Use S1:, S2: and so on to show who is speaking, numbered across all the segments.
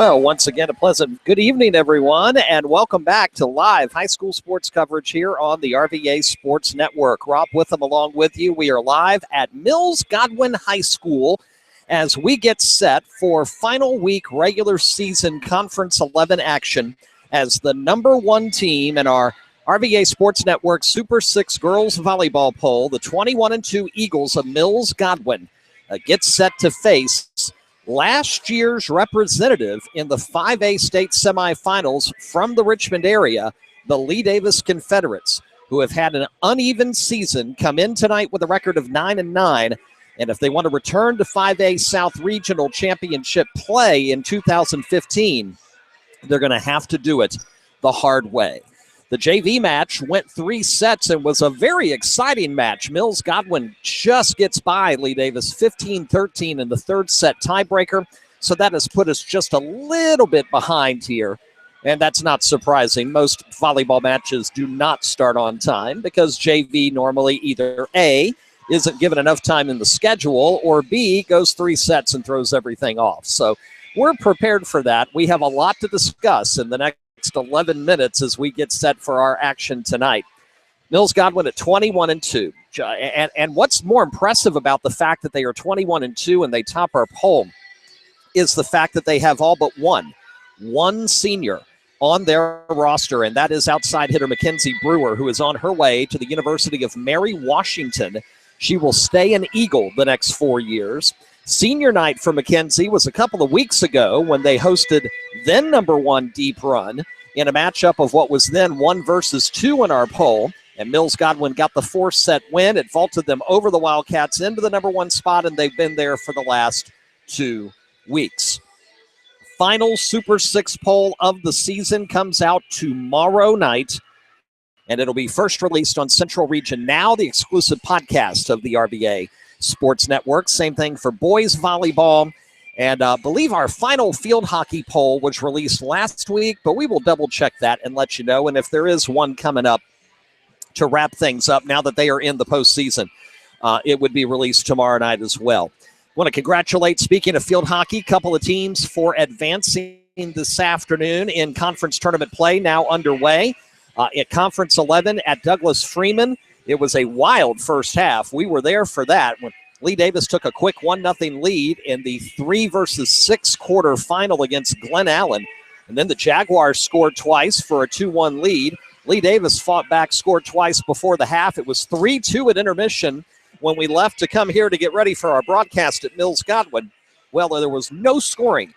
S1: Well, once again, a pleasant good evening, everyone, and welcome back to live high school sports coverage here on the RVA Sports Network. Rob Witham along with you. We are live at Mills Godwin High School as we get set for final week regular season Conference 11 action as the number one team in our RVA Sports Network Super 6 Girls Volleyball Poll, the 21-2 Eagles of Mills Godwin, gets set to face last year's representative in the 5A state semifinals from the Richmond area, the Lee Davis Confederates, who have had an uneven season, come in tonight with a record of 9-9. And if they want to return to 5A South Regional Championship play in 2015, they're going to have to do it the hard way. The JV match went 3 sets and was a very exciting match. Mills Godwin just gets by Lee Davis 15-13 in the third set tiebreaker. So that has put us just a little bit behind here. And that's not surprising. Most volleyball matches do not start on time because JV normally either A, isn't given enough time in the schedule, or B, goes 3 sets and throws everything off. So we're prepared for that. We have a lot to discuss in the next 11 minutes as we get set for our action tonight. Mills Godwin at 21-2. And what's more impressive about the fact that they are 21-2 and they top our poll is the fact that they have all but one senior on their roster, and that is outside hitter Mackenzie Brewer, who is on her way to the University of Mary Washington. She will stay an Eagle the next 4 years. Senior night for Mackenzie was a couple of weeks ago when they hosted then number one Deep Run in a matchup of what was then 1 versus 2 in our poll. And Mills Godwin got the 4-set win. It vaulted them over the Wildcats into the number 1 spot, and they've been there for the last 2 weeks. Final Super 6 poll of the season comes out tomorrow night, and it'll be first released on Central Region Now, the exclusive podcast of the RVA Sports Network. Same thing for boys volleyball. And I believe our final field hockey poll was released last week, but we will double check that and let you know. And if there is one coming up to wrap things up now that they are in the postseason, it would be released tomorrow night as well. Want to congratulate, speaking of field hockey, a couple of teams for advancing this afternoon in conference tournament play now underway. At Conference 11 at Douglas Freeman, it was a wild first half. We were there for that when Lee Davis took a quick 1-0 lead in the 3 versus 6 quarter final against Glen Allen. And then the Jaguars scored twice for a 2-1 lead. Lee Davis fought back, scored twice before the half. It was 3-2 at intermission when we left to come here to get ready for our broadcast at Mills Godwin. Well, there was no scoring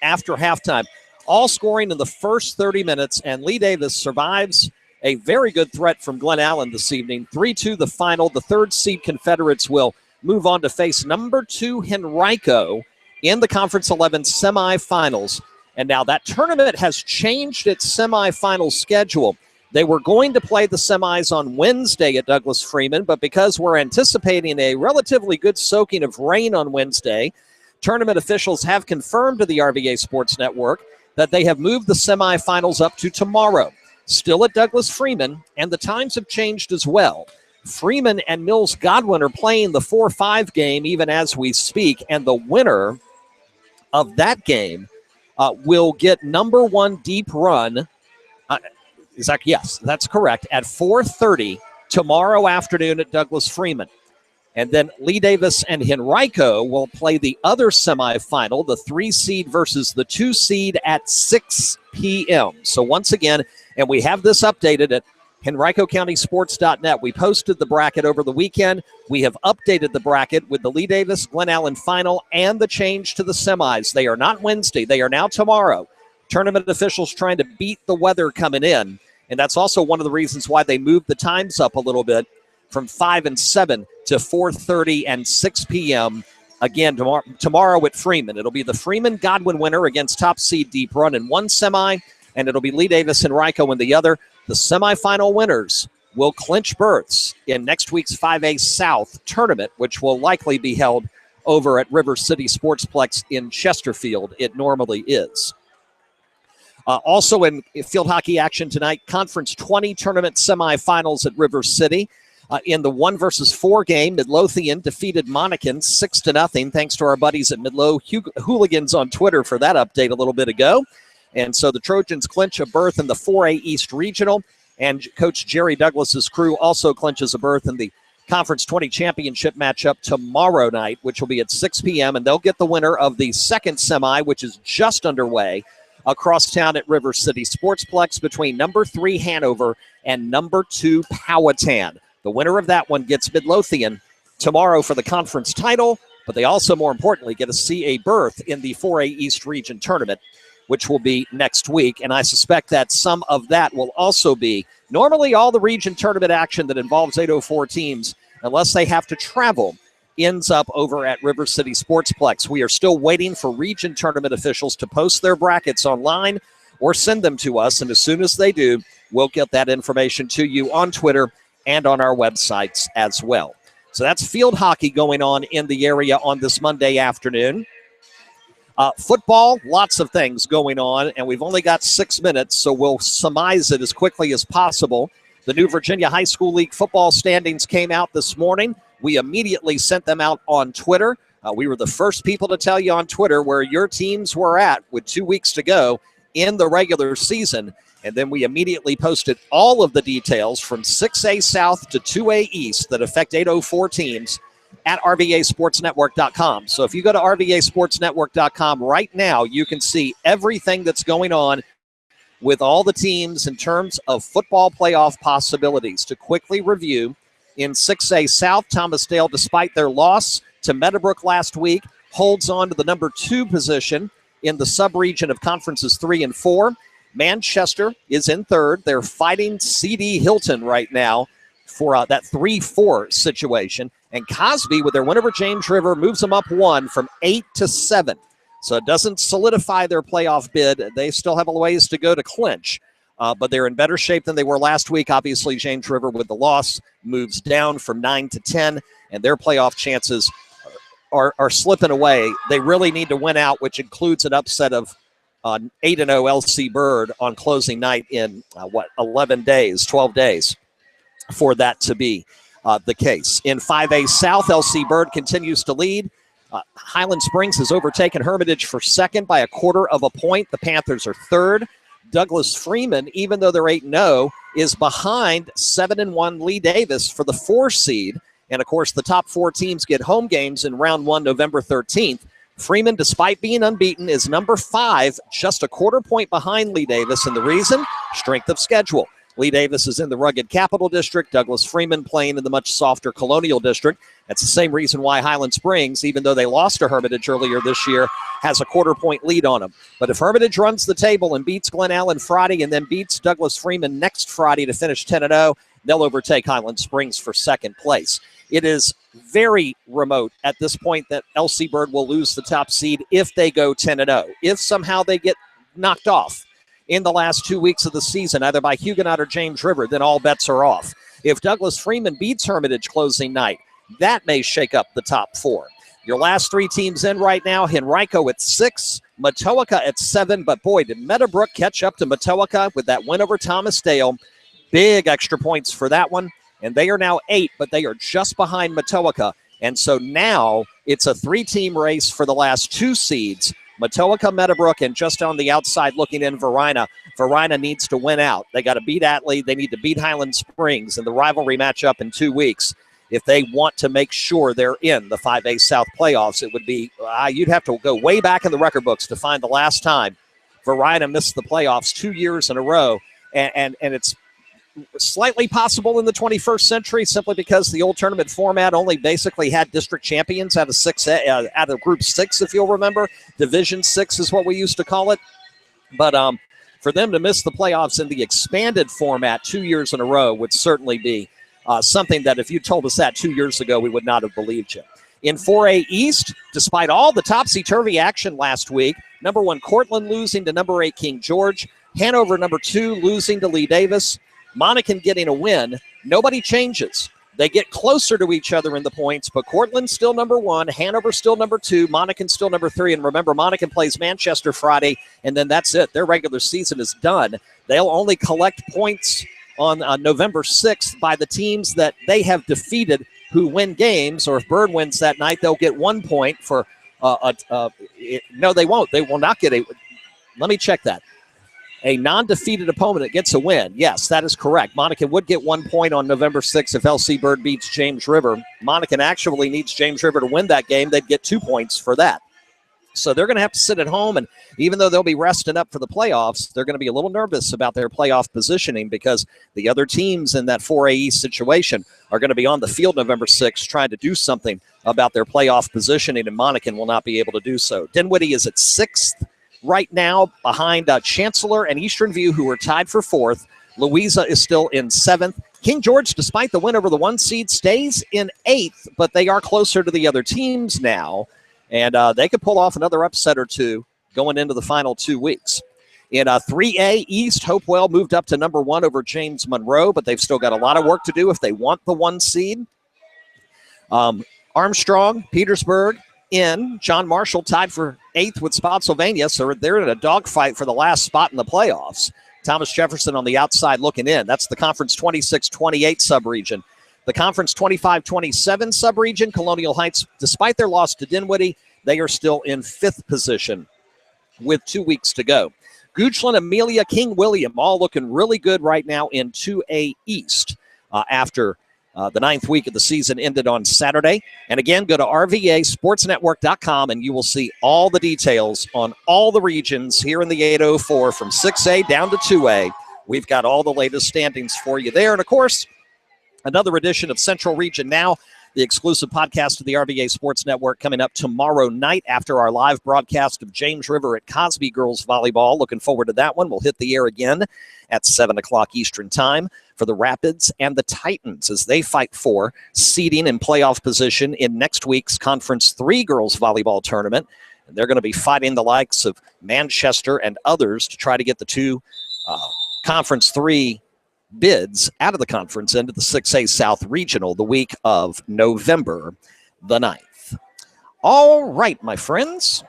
S1: after halftime. All scoring in the first 30 minutes, and Lee Davis survives a very good threat from Glen Allen this evening. 3-2 the final. The third seed Confederates will move on to face number 2 Henrico in the Conference 11 semifinals. And now that tournament has changed its semifinal schedule. They were going to play the semis on Wednesday at Douglas Freeman, but because we're anticipating a relatively good soaking of rain on Wednesday, tournament officials have confirmed to the RVA Sports Network that they have moved the semifinals up to tomorrow. Still at Douglas Freeman, and the times have changed as well. Freeman and Mills Godwin are playing the 4-5 game even as we speak, and the winner of that game will get number 1 Deep Run. Yes, that's correct, at 4:30 tomorrow afternoon at Douglas Freeman. And then Lee Davis and Henrico will play the other semifinal, the 3 seed versus the 2 seed at 6 p.m. So once again, and we have this updated at HenricoCountySports.net. We posted the bracket over the weekend. We have updated the bracket with the Lee Davis Glen Allen final and the change to the semis. They are not Wednesday. They are now tomorrow. Tournament officials trying to beat the weather coming in. And that's also one of the reasons why they moved the times up a little bit from 5 and 7 to 4:30 and 6 p.m. Again, tomorrow at Freeman. It'll be the Freeman Godwin winner against top seed Deep Run in one semi, and it'll be Lee Davis and Henrico in the other. The semifinal winners will clinch berths in next week's 5A South tournament, which will likely be held over at River City Sportsplex in Chesterfield. It normally is. Also in field hockey action tonight, Conference 20 tournament semifinals at River City. In the 1-4 game, Midlothian defeated Monacan 6-0, thanks to our buddies at Midlo Hooligans on Twitter for that update a little bit ago. And so the Trojans clinch a berth in the 4A East Regional, and Coach Jerry Douglas's crew also clinches a berth in the Conference 20 Championship matchup tomorrow night, which will be at 6 p.m., and they'll get the winner of the second semi, which is just underway, across town at River City Sportsplex between number 3 Hanover and number 2 Powhatan. The winner of that one gets Midlothian tomorrow for the conference title, but they also, more importantly, get to see a berth in the 4A East Region tournament, which will be next week. And I suspect that some of that will also be normally all the region tournament action that involves 804 teams, unless they have to travel, ends up over at River City Sportsplex. We are still waiting for region tournament officials to post their brackets online or send them to us. And as soon as they do, we'll get that information to you on Twitter and on our websites as well. So that's field hockey going on in the area on this Monday afternoon. Football, lots of things going on, and we've only got 6 minutes, so we'll surmise it as quickly as possible. The New Virginia High School League football standings came out this morning. We immediately sent them out on Twitter. We were the first people to tell you on Twitter where your teams were at with 2 weeks to go in the regular season. And then we immediately posted all of the details from 6A South to 2A East that affect 804 teams at RVASportsNetwork.com. So if you go to RVASportsNetwork.com right now, you can see everything that's going on with all the teams in terms of football playoff possibilities. To quickly review, in 6A South, Thomasdale, despite their loss to Meadowbrook last week, holds on to the number 2 position in the sub-region of conferences 3 and 4. Manchester is in 3rd. They're fighting C.D. Hilton right now for that 3-4 situation. And Cosby, with their win over James River, moves them up 1 from 8 to 7. So it doesn't solidify their playoff bid. They still have a ways to go to clinch, but they're in better shape than they were last week. Obviously, James River, with the loss, moves down from 9 to 10, and their playoff chances are slipping away. They really need to win out, which includes an upset of 8-0 LC Bird on closing night in, 12 days for that to be the case. In 5A South, LC Bird continues to lead. Highland Springs has overtaken Hermitage for second by 1/4 point. The Panthers are third. Douglas Freeman, even though they're 8-0, is behind 7-1 Lee Davis for the 4 seed. And, of course, the top 4 teams get home games in round 1, November 13th. Freeman, despite being unbeaten, is number 5, just 1/4 point behind Lee Davis. And the reason? Strength of schedule. Lee Davis is in the rugged Capital District. Douglas Freeman playing in the much softer Colonial District. That's the same reason why Highland Springs, even though they lost to Hermitage earlier this year, has 1/4 point lead on them. But if Hermitage runs the table and beats Glen Allen Friday and then beats Douglas Freeman next Friday to finish 10-0, they'll overtake Highland Springs for second place. It is very remote at this point that LC Bird will lose the top seed if they go 10-0. If somehow they get knocked off in the last 2 weeks of the season, either by Huguenot or James River, then all bets are off. If Douglas Freeman beats Hermitage closing night, that may shake up the top 4. Your last 3 teams in right now, Henrico at 6, Matoaka at 7, but boy, did Meadowbrook catch up to Matoaka with that win over Thomasdale. Big extra points for that one, and they are now 8, but they are just behind Matoaka. And so now it's a 3-team race for the last 2 seeds. Matoaka, Meadowbrook, and just on the outside looking in, Varina. Varina needs to win out. They got to beat Atlee. They need to beat Highland Springs in the rivalry matchup in 2 weeks. If they want to make sure they're in the 5A South playoffs, it would be, you'd have to go way back in the record books to find the last time Varina missed the playoffs 2 years in a row. And it's slightly possible in the 21st century simply because the old tournament format only basically had district champions out of Group 6, if you'll remember. Division 6 is what we used to call it. But for them to miss the playoffs in the expanded format 2 years in a row would certainly be something that if you told us that 2 years ago, we would not have believed you. In 4A East, despite all the topsy-turvy action last week, number 1 Cortland losing to number 8 King George, Hanover number 2 losing to Lee Davis, Monacan getting a win. Nobody changes. They get closer to each other in the points, but Cortland's still number 1, Hanover still number 2, Monacan still number 3. And remember, Monacan plays Manchester Friday, and then that's it. Their regular season is done. They'll only collect points on November 6th by the teams that they have defeated who win games, or if Bird wins that night, they'll get 1 point for no, they won't. They will not get a – let me check that. A non-defeated opponent gets a win. Yes, that is correct. Monacan would get 1 point on November 6th if LC Bird beats James River. Monacan actually needs James River to win that game. They'd get 2 points for that. So they're going to have to sit at home, and even though they'll be resting up for the playoffs, they're going to be a little nervous about their playoff positioning because the other teams in that 4A situation are going to be on the field November 6th trying to do something about their playoff positioning, and Monacan will not be able to do so. Dinwiddie is at 6th right now behind Chancellor and Eastern View, who are tied for 4th. Louisa is still in 7th. King George, despite the win over the 1 seed, stays in 8th, but they are closer to the other teams now. And they could pull off another upset or two going into the final 2 weeks. In 3A East, Hopewell moved up to number 1 over James Monroe, but they've still got a lot of work to do if they want the 1 seed. Armstrong, Petersburg, in. John Marshall tied for 8th with Spotsylvania, so they're in a dogfight for the last spot in the playoffs. Thomas Jefferson on the outside looking in. That's the Conference 26-28 subregion. The Conference 25-27 subregion, Colonial Heights, despite their loss to Dinwiddie, they are still in 5th position with 2 weeks to go. Goochland, Amelia, King William, all looking really good right now in 2A East after the 9th week of the season ended on Saturday. And again, go to RVASportsNetwork.com and you will see all the details on all the regions here in the 804 from 6A down to 2A. We've got all the latest standings for you there. And, of course, another edition of Central Region Now, the exclusive podcast of the RVA Sports Network, coming up tomorrow night after our live broadcast of James River at Cosby Girls Volleyball. Looking forward to that one. We'll hit the air again at 7 o'clock Eastern Time for the Rapids and the Titans as they fight for seeding and playoff position in next week's Conference 3 Girls Volleyball Tournament. And they're going to be fighting the likes of Manchester and others to try to get the 2 Conference 3 bids out of the conference into the 6A South Regional the week of November the 9th. All right, my friends.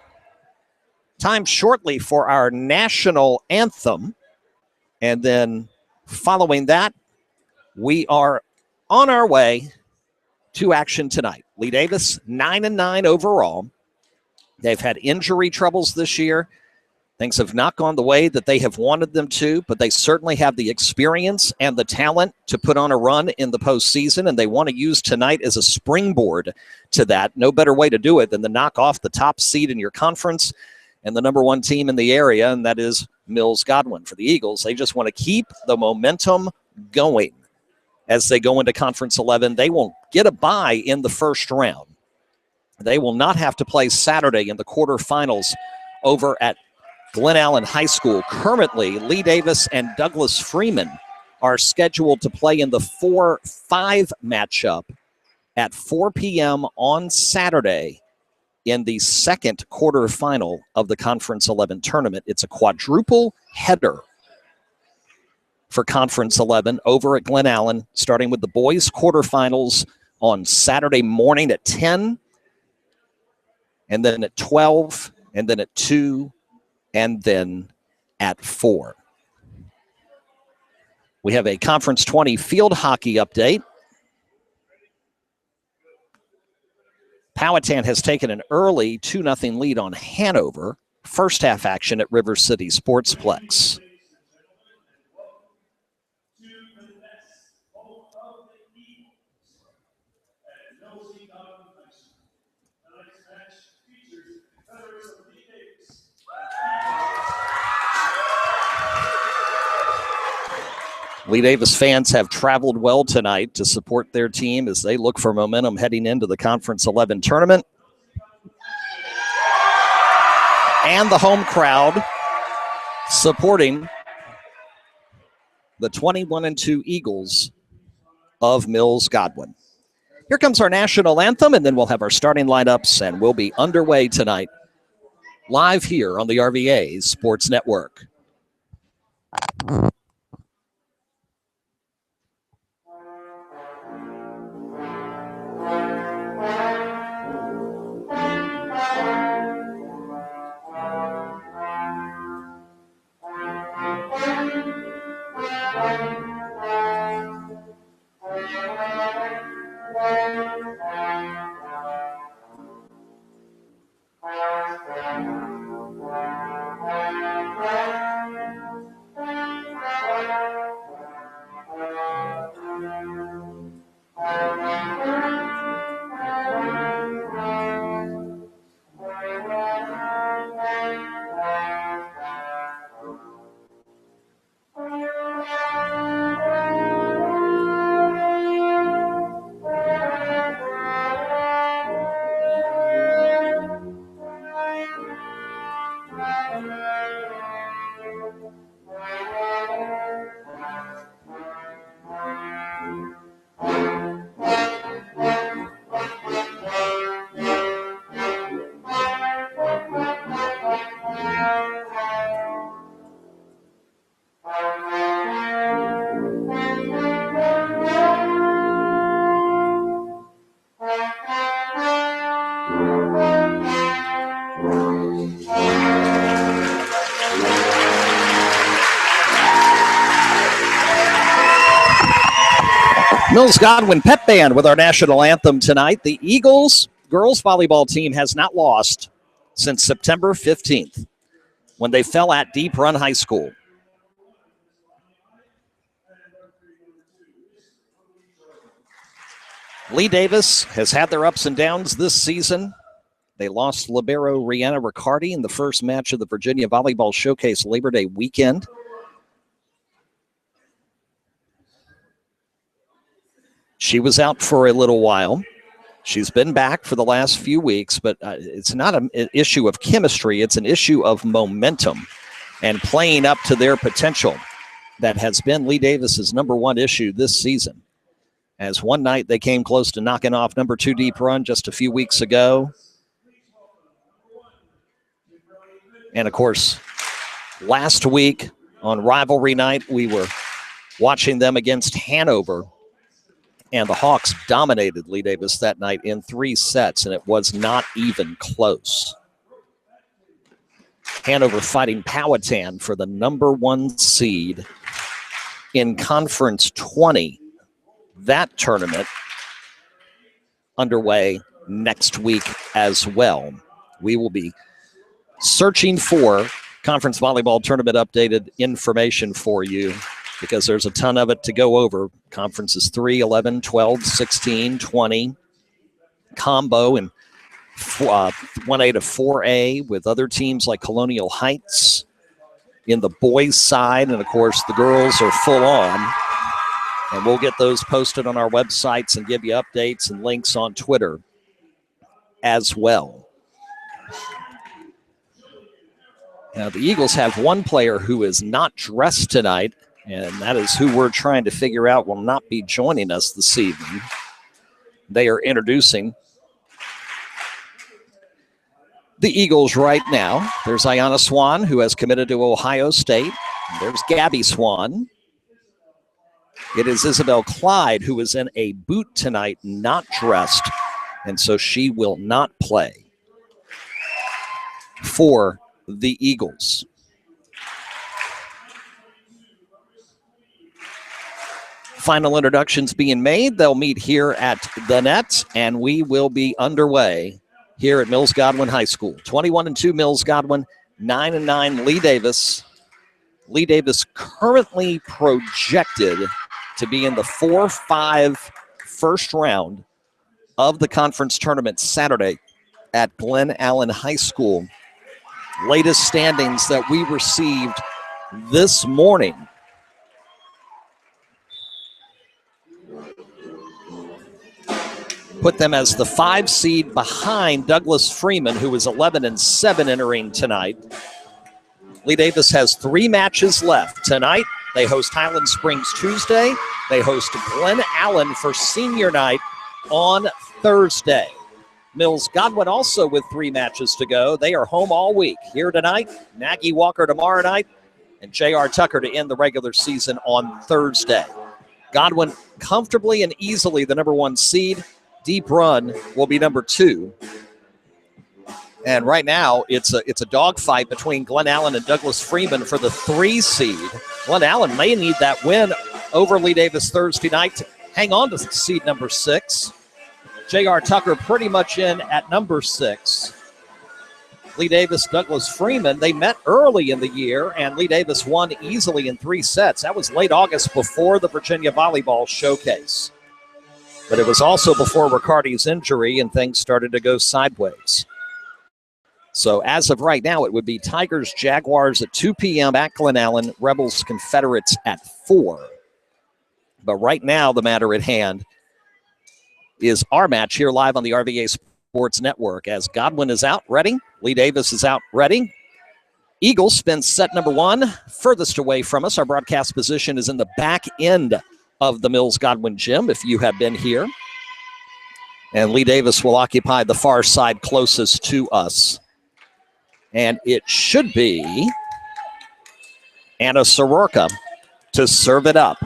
S1: Time shortly for our national anthem. And then following that, we are on our way to action tonight. Lee Davis, 9-9 overall. They've had injury troubles this year. Things have not gone the way that they have wanted them to, but they certainly have the experience and the talent to put on a run in the postseason, and they want to use tonight as a springboard to that. No better way to do it than to knock off the top seed in your conference and the number 1 team in the area, and that is Mills Godwin. For the Eagles, they just want to keep the momentum going as they go into Conference 11. They won't get a bye in the first round. They will not have to play Saturday in the quarterfinals over at Glen Allen High School. Currently, Lee Davis and Douglas Freeman are scheduled to play in the 4-5 matchup at 4 p.m. on Saturday in the second quarterfinal of the Conference 11 tournament. It's a quadruple header for Conference 11 over at Glen Allen, starting with the boys' quarterfinals on Saturday morning at 10, and then at 12, and then at 2, and then at 4. We have a Conference 20 field hockey update. Powhatan has taken an early 2-0 lead on Hanover. First half action at River City Sportsplex. Lee Davis fans have traveled well tonight to support their team as they look for momentum heading into the Conference 11 tournament. And the home crowd supporting the 21-2 Eagles of Mills Godwin. Here comes our national anthem, and then we'll have our starting lineups, and we'll be underway tonight live here on the RVA Sports Network. Mills Godwin Pep Band with our national anthem tonight. The Eagles girls volleyball team has not lost since September 15th when they fell at Deep Run High School. Lee Davis has had their ups and downs this season. They lost libero Rihanna Riccardi in the first match of the Virginia Volleyball Showcase Labor Day weekend. She was out for a little while. She's been back for the last few weeks, but it's not an issue of chemistry. It's an issue of momentum and playing up to their potential. That has been Lee Davis's number one issue this season. As one night they came close to knocking off number 2 Deep Run just a few weeks ago. And, of course, last week on rivalry night, we were watching them against Hanover. And the Hawks dominated Lee Davis that night in 3 sets, and it was not even close. Hanover fighting Powhatan for the number 1 seed in Conference 20. That tournament underway next week as well. We will be searching for conference volleyball tournament updated information for you, because there's a ton of it to go over. Conferences 3, 11, 12, 16, 20, combo, and 1A to 4A with other teams like Colonial Heights in the boys' side. And, of course, the girls are full on. And we'll get those posted on our websites and give you updates and links on Twitter as well. Now, the Eagles have one player who is not dressed tonight, and that is who we're trying to figure out will not be joining us this evening. They are introducing the Eagles right now. There's Ayanna Swan, who has committed to Ohio State. There's Gabby Swan. It is Isabel Clyde, who is in a boot tonight, not dressed, and so she will not play for the Eagles. Final introductions being made. They'll meet here at the net, and we will be underway here at Mills Godwin High School. 21-2 Mills Godwin, 9-9 Lee Davis. Lee Davis currently projected to be in the 4-5 first round of the conference tournament Saturday at Glen Allen High School. Latest standings that we received this morning. Put them as the 5 seed behind Douglas Freeman, who is 11-7 entering tonight. Lee Davis has 3 matches left. Tonight, they host Highland Springs Tuesday. They host Glen Allen for senior night on Thursday. Mills Godwin also with 3 matches to go. They are home all week. Here tonight, Nagy Walker tomorrow night, and J.R. Tucker to end the regular season on Thursday. Godwin comfortably and easily the number 1 seed. Deep Run will be number 2. And right now, it's a dogfight between Glen Allen and Douglas Freeman for the 3 seed. Glen Allen may need that win over Lee Davis Thursday night to hang on to seed number 6. J.R. Tucker pretty much in at number 6. Lee Davis, Douglas Freeman, they met early in the year, and Lee Davis won easily in 3 sets. That was late August before the Virginia Volleyball Showcase. But it was also before Riccardi's injury, and things started to go sideways. So as of right now, it would be Tigers, Jaguars at 2 p.m. at Glen Allen, Rebels, Confederates at 4. But right now, the matter at hand is our match here live on the RVA Sports Network, as Godwin is out, ready. Lee Davis is out, ready. Eagles spend set number 1 furthest away from us. Our broadcast position is in the back end of the Mills Godwin gym, if you have been here. And Lee Davis will occupy the far side closest to us. And it should be Anna Soroka to serve it up.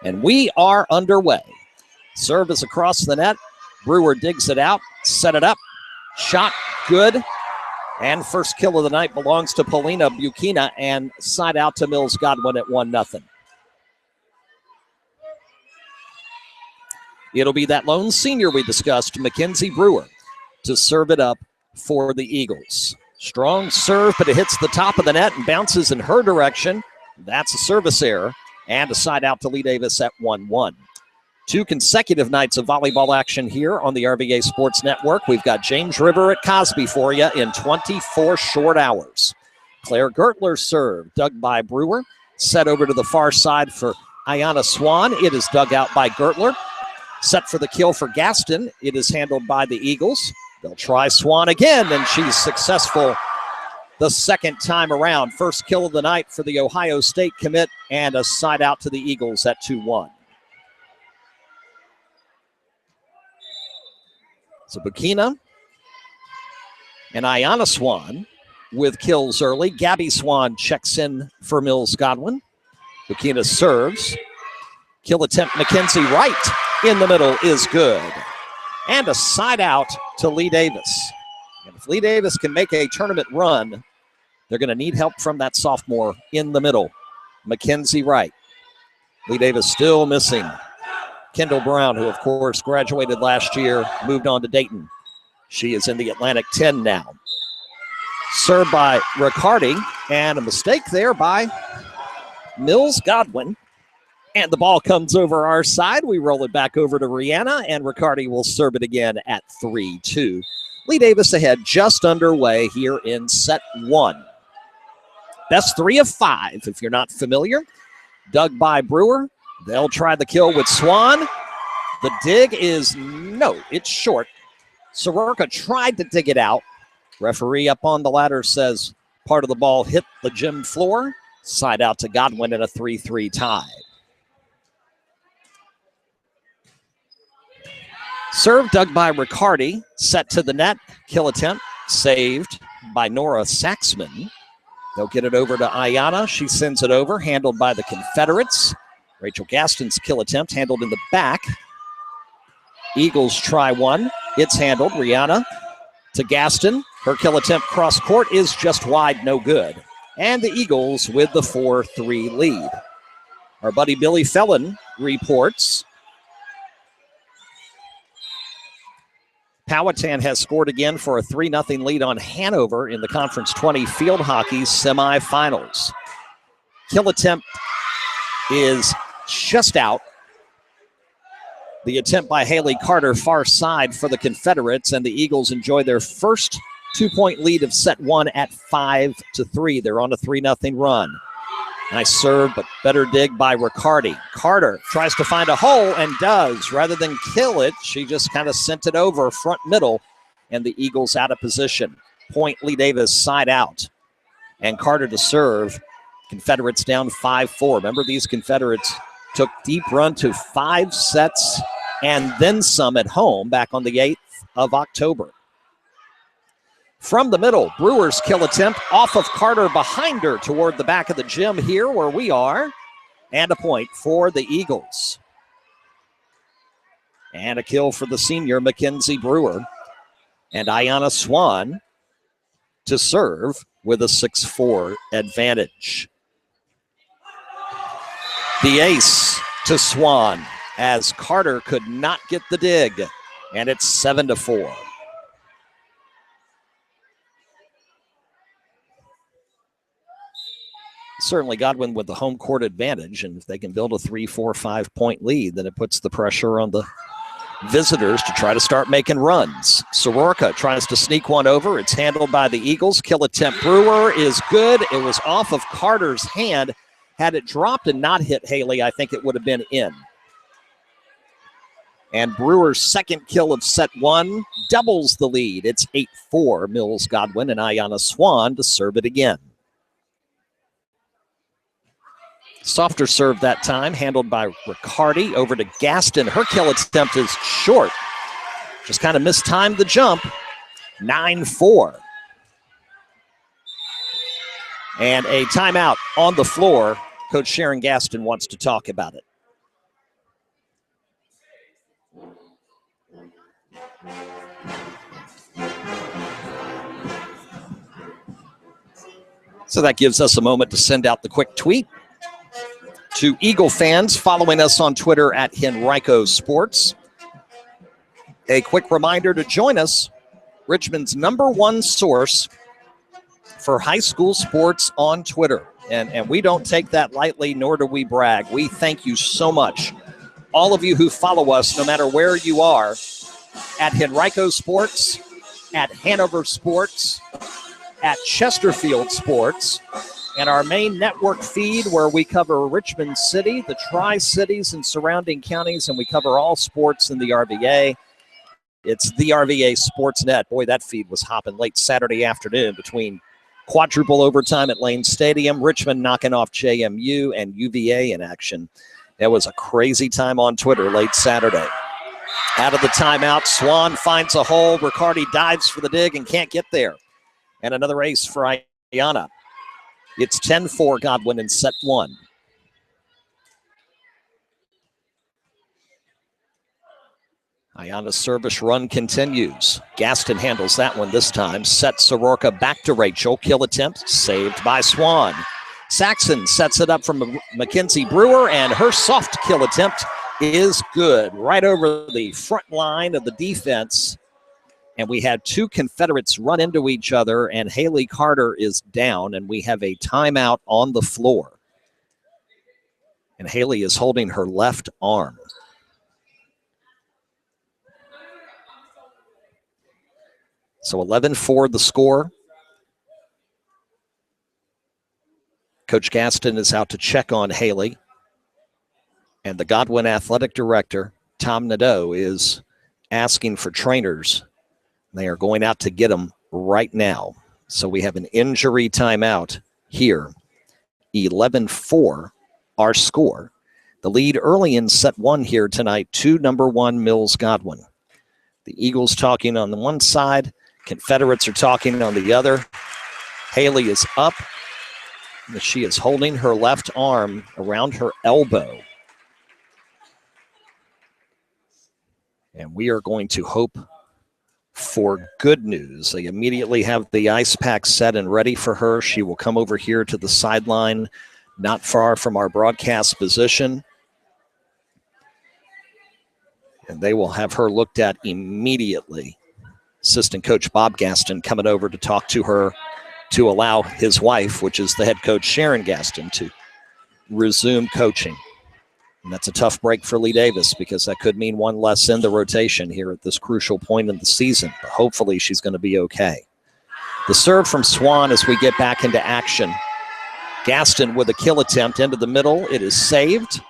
S1: And we are underway. Serve is across the net. Brewer digs it out, set it up. Shot good. And first kill of the night belongs to Paulina Bukina and side out to Mills Godwin at 1-0. It'll be that lone senior we discussed, Mackenzie Brewer, to serve it up for the Eagles. Strong serve, but it hits the top of the net and bounces in her direction. That's a service error and a side out to Lee Davis at 1-1. 2 consecutive nights of volleyball action here on the RVA Sports Network. We've got James River at Cosby for you in 24 short hours. Claire Gertler serve, dug by Brewer. Set over to the far side for Ayana Swan. It is dug out by Gertler. Set for the kill for Gaston. It is handled by the Eagles. They'll try Swan again, and she's successful the second time around. First kill of the night for the Ohio State commit, and a side out to the Eagles at 2-1. So Bukina and Ayana Swan with kills early. Gabby Swan checks in for Mills Godwin. Bukina serves. Kill attempt, Mackenzie Wright in the middle is good. And a side out to Lee Davis. And if Lee Davis can make a tournament run, they're going to need help from that sophomore in the middle, Mackenzie Wright. Lee Davis still missing Kendall Brown, who, of course, graduated last year, moved on to Dayton. She is in the Atlantic 10 now. Served by Riccardi, and a mistake there by Mills Godwin. And the ball comes over our side. We roll it back over to Rihanna, and Riccardi will serve it again at 3-2. Lee Davis ahead, just underway here in set 1. Best 3 of 5, if you're not familiar. Dug by Brewer. They'll try the kill with Swan. The dig is no, it's short. Soroka tried to dig it out. Referee up on the ladder says part of the ball hit the gym floor. Side out to Godwin in a 3-3 tie. Serve dug by Riccardi, set to the net. Kill attempt saved by Nora Saxman. They'll get it over to Ayana. She sends it over, handled by the Confederates. Rachel Gaston's kill attempt handled in the back. Eagles try one. It's handled. Rihanna to Gaston. Her kill attempt cross court is just wide, no good. And the Eagles with the 4-3 lead. Our buddy Billy Fellon reports Powhatan has scored again for a 3-0 lead on Hanover in the Conference 20 field hockey semifinals. Kill attempt is just out. The attempt by Haley Carter, far side for the Confederates, and the Eagles enjoy their first 2-point lead of set 1 at 5-3. They're on a 3-0 run. Nice serve, but better dig by Riccardi. Carter tries to find a hole and does. Rather than kill it, she just kind of sent it over front middle, and the Eagles out of position. Point Lee Davis side out. And Carter to serve. Confederates down 5-4. Remember, these Confederates took deep run to 5 sets and then some at home back on the 8th of October. From the middle, Brewer's kill attempt off of Carter behind her toward the back of the gym here where we are. And a point for the Eagles. And a kill for the senior, Mackenzie Brewer. And Ayana Swan to serve with a 6-4 advantage. The ace to Swan as Carter could not get the dig. And it's 7-4. Certainly Godwin with the home court advantage, and if they can build a 3, 4, 5 point lead, then it puts the pressure on the visitors to try to start making runs. Soroka tries to sneak one over. It's handled by the Eagles. Kill attempt Brewer is good. It was off of Carter's hand. Had it dropped and not hit Haley, I think it would have been in. And Brewer's second kill of set one doubles the lead. It's 8-4, Mills Godwin and Ayanna Swan to serve it again. Softer serve that time, handled by Riccardi. Over to Gaston. Her kill attempt is short. Just kind of mistimed the jump. 9-4. And a timeout on the floor. Coach Sharon Gaston wants to talk about it. So that gives us a moment to send out the quick tweet to Eagle fans following us on Twitter at Henrico Sports. A quick reminder to join us, Richmond's #1 source for high school sports on Twitter. And we don't take that lightly, nor do we brag. We thank you so much. All of you who follow us, no matter where you are, at Henrico Sports, at Hanover Sports, at Chesterfield Sports, and our main network feed where we cover Richmond City, the Tri-Cities and surrounding counties, and we cover all sports in the RVA. It's the RVA Sports Net. Boy, that feed was hopping late Saturday afternoon between quadruple overtime at Lane Stadium, Richmond knocking off JMU, and UVA in action. It was a crazy time on Twitter late Saturday. Out of the timeout, Swan finds a hole. Riccardi dives for the dig and can't get there. And another ace for Ayanna. It's 10-4 Godwin in set one. Ayanna's service run continues. Gaston handles that one this time. Sets Soroka back to Rachel. Kill attempt saved by Swan. Saxon sets it up from Mackenzie Brewer, and her soft kill attempt is good. Right over the front line of the defense. And we had two Confederates run into each other, and Haley Carter is down, and we have a timeout on the floor. And Haley is holding her left arm. So 11-4 the score. Coach Gaston is out to check on Haley. And the Godwin Athletic Director, Tom Nadeau, is asking for trainers. They are going out to get them right now. So we have an injury timeout here. 11-4, our score. The lead early in set one here tonight to #1 Mills Godwin. The Eagles talking on the one side. Confederates are talking on the other. Haley is up. She is holding her left arm around her elbow. And we are going to hope for good news. They immediately have the ice pack set and ready for her. She will come over here to the sideline, not far from our broadcast position. And they will have her looked at immediately. Assistant coach Bob Gaston coming over to talk to her to allow his wife, which is the head coach Sharon Gaston, to resume coaching. And that's a tough break for Lee Davis because that could mean one less in the rotation here at this crucial point in the season. But hopefully she's going to be okay. The serve from Swan as we get back into action. Gaston with a kill attempt into the middle. It is saved.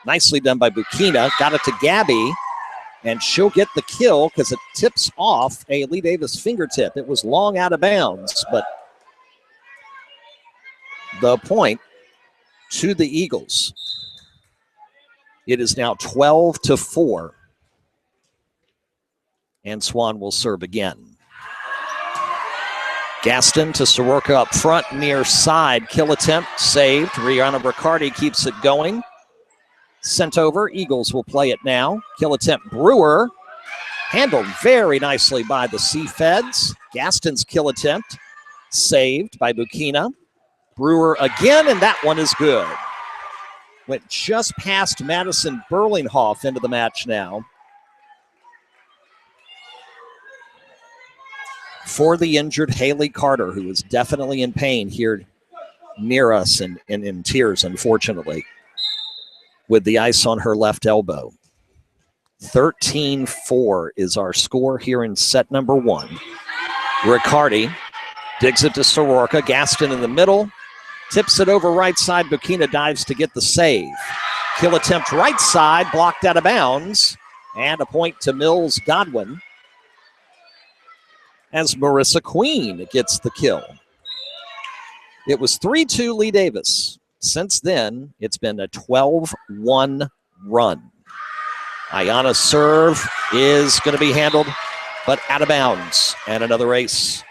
S1: Nicely done by Bukina. Got it to Gabby. And she'll get the kill because it tips off a Lee Davis fingertip. It was long out of bounds, but the point to the Eagles. It is now 12-4. And Swan will serve again. Gaston to Soroka up front, near side. Kill attempt, saved. Rihanna Riccardi keeps it going. Sent over. Eagles will play it now. Kill attempt, Brewer. Handled very nicely by the Sea Feds. Gaston's kill attempt, saved by Bukina. Brewer again, and that one is good. Went just past Madison Berlinghoff into the match now. For the injured Haley Carter, who is definitely in pain here near us and in tears, unfortunately, with the ice on her left elbow. 13-4 is our score here in set number one. Riccardi digs it to Soroka. Gaston in the middle. Tips it over right side. Bukina dives to get the save. Kill attempt right side, blocked out of bounds. And a point to Mills Godwin as Marissa Queen gets the kill. It was 3-2 Lee Davis. Since then, it's been a 12-1 run. Ayana's serve is going to be handled, but out of bounds. And another ace.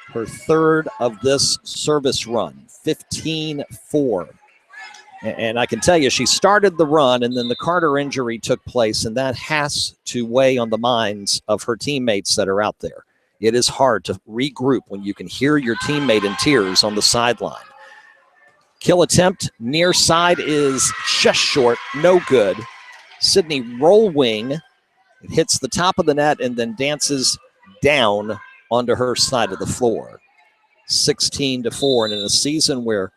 S1: Her third of this service run, 15-4. And I can tell you, she started the run, and then the Carter injury took place, and that has to weigh on the minds of her teammates that are out there. It is hard to regroup when you can hear your teammate in tears on the sideline. Kill attempt near side is just short, no good. Sydney roll wing. It hits the top of the net and then dances down onto her side of the floor. 16-4, and in a season where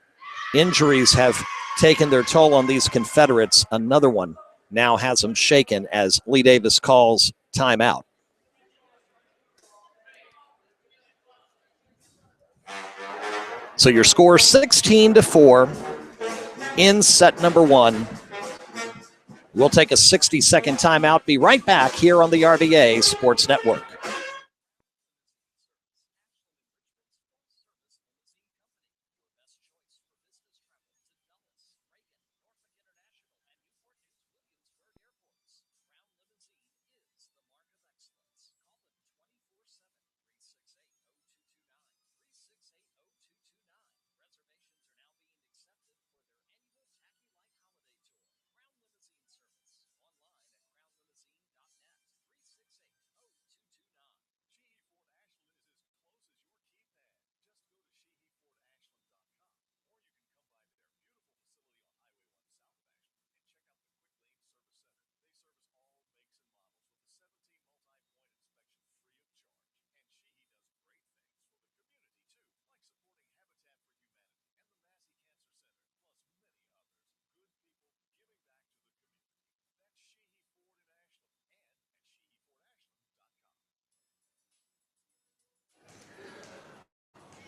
S1: injuries have taken their toll on these Confederates, another one now has them shaken as Lee Davis calls timeout. So your score 16-4 in set number one. We'll take a 60-second timeout. Be right back here on the RVA Sports Network.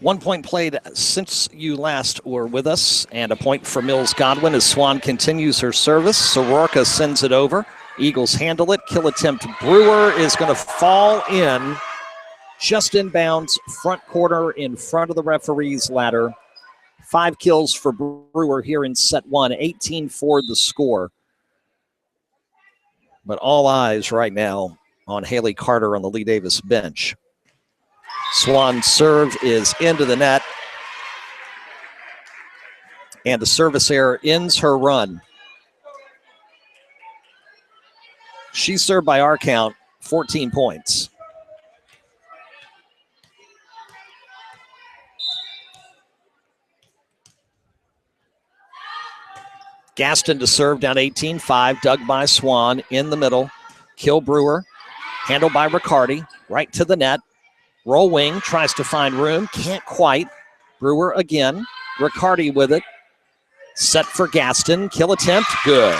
S1: One point played since you last were with us, and a point for Mills Godwin as Swan continues her service. Soroka sends it over. Eagles handle it. Kill attempt. Brewer is going to fall in just inbounds, front corner in front of the referee's ladder. 5 kills for Brewer here in set one, 18-4 the score. But all eyes right now on Haley Carter on the Lee Davis bench. Swan serve is into the net. And the service error ends her run. She served by our count 14 points. Gaston to serve down 18-5. Dug by Swan in the middle. Kill Brewer. Handled by Riccardi. Right to the net. Roll wing, tries to find room, can't quite. Brewer again, Riccardi with it. Set for Gaston, kill attempt, good.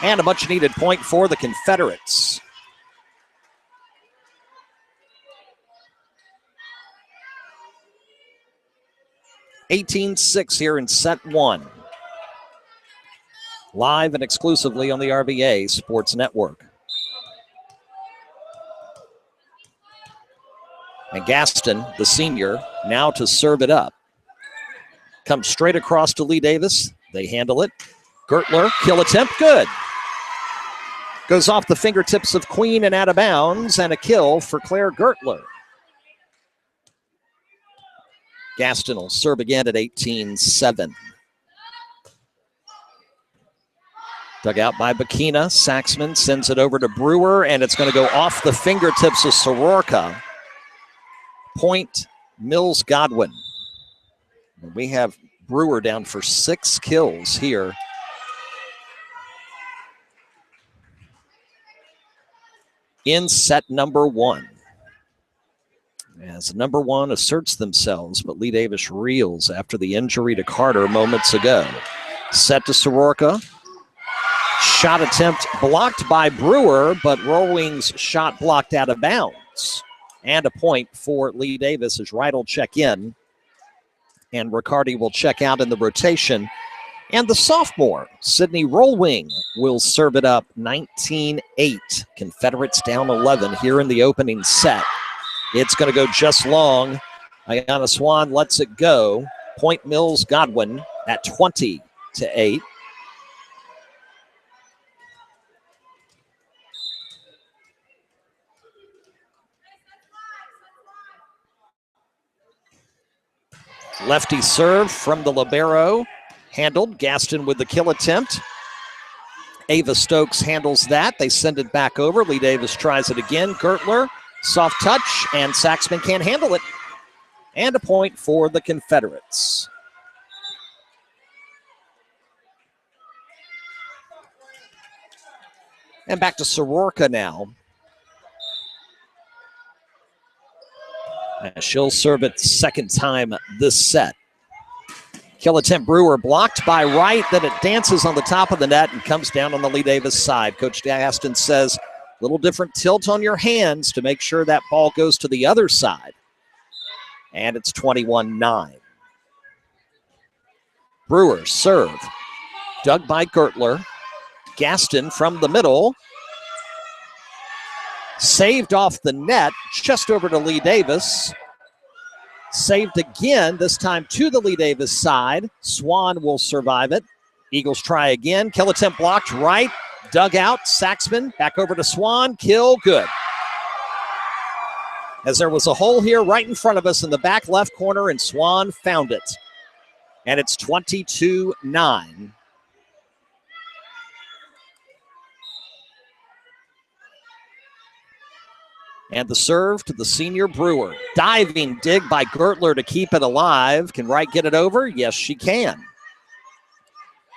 S1: And a much needed point for the Confederates. (18-6) here in set one. Live and exclusively on the RVA Sports Network. And Gaston, the senior, now to serve it up. Comes straight across to Lee Davis. They handle it. Gertler, kill attempt, good. Goes off the fingertips of Queen and out of bounds, and a kill for Claire Gertler. Gaston will serve again at 18-7. Dug out by Bakina. Saxman sends it over to Brewer, and it's going to go off the fingertips of Soroka. Point Mills Godwin. We have Brewer down for 6 kills here. In set number one. As number one asserts themselves, but Lee Davis reels after the injury to Carter moments ago. Set to Soroka. Shot attempt blocked by Brewer, but Rollwing's shot blocked out of bounds. And a point for Lee Davis as Wright will check in. And Riccardi will check out in the rotation. And the sophomore, Sydney Rollwing, will serve it up 19-8. Confederates down 11 here in the opening set. It's going to go just long. Ayana Swan lets it go. Point Mills Godwin at 20-8. Lefty serve from the libero. Handled. Gaston with the kill attempt. Ava Stokes handles that. They send it back over. Lee Davis tries it again. Gertler, soft touch, and Saxman can't handle it. And a point for the Confederates. And back to Soroka now. She'll serve it second time this set. Kill attempt Brewer blocked by Wright. Then it dances on the top of the net and comes down on the Lee Davis side. Coach Gaston says, a little different tilt on your hands to make sure that ball goes to the other side. And it's 21-9. Brewer serve. Dug by Gertler. Gaston from the middle. Saved off the net, just over to Lee Davis. Saved again, this time to the Lee Davis side. Swan will survive it. Eagles try again. Kill attempt blocked right. Dug out. Saxman back over to Swan. Kill good. As there was a hole here right in front of us in the back left corner, and Swan found it. And it's 22-9. And the serve to the senior Brewer. Diving dig by Gertler to keep it alive. Can Wright get it over? Yes, she can.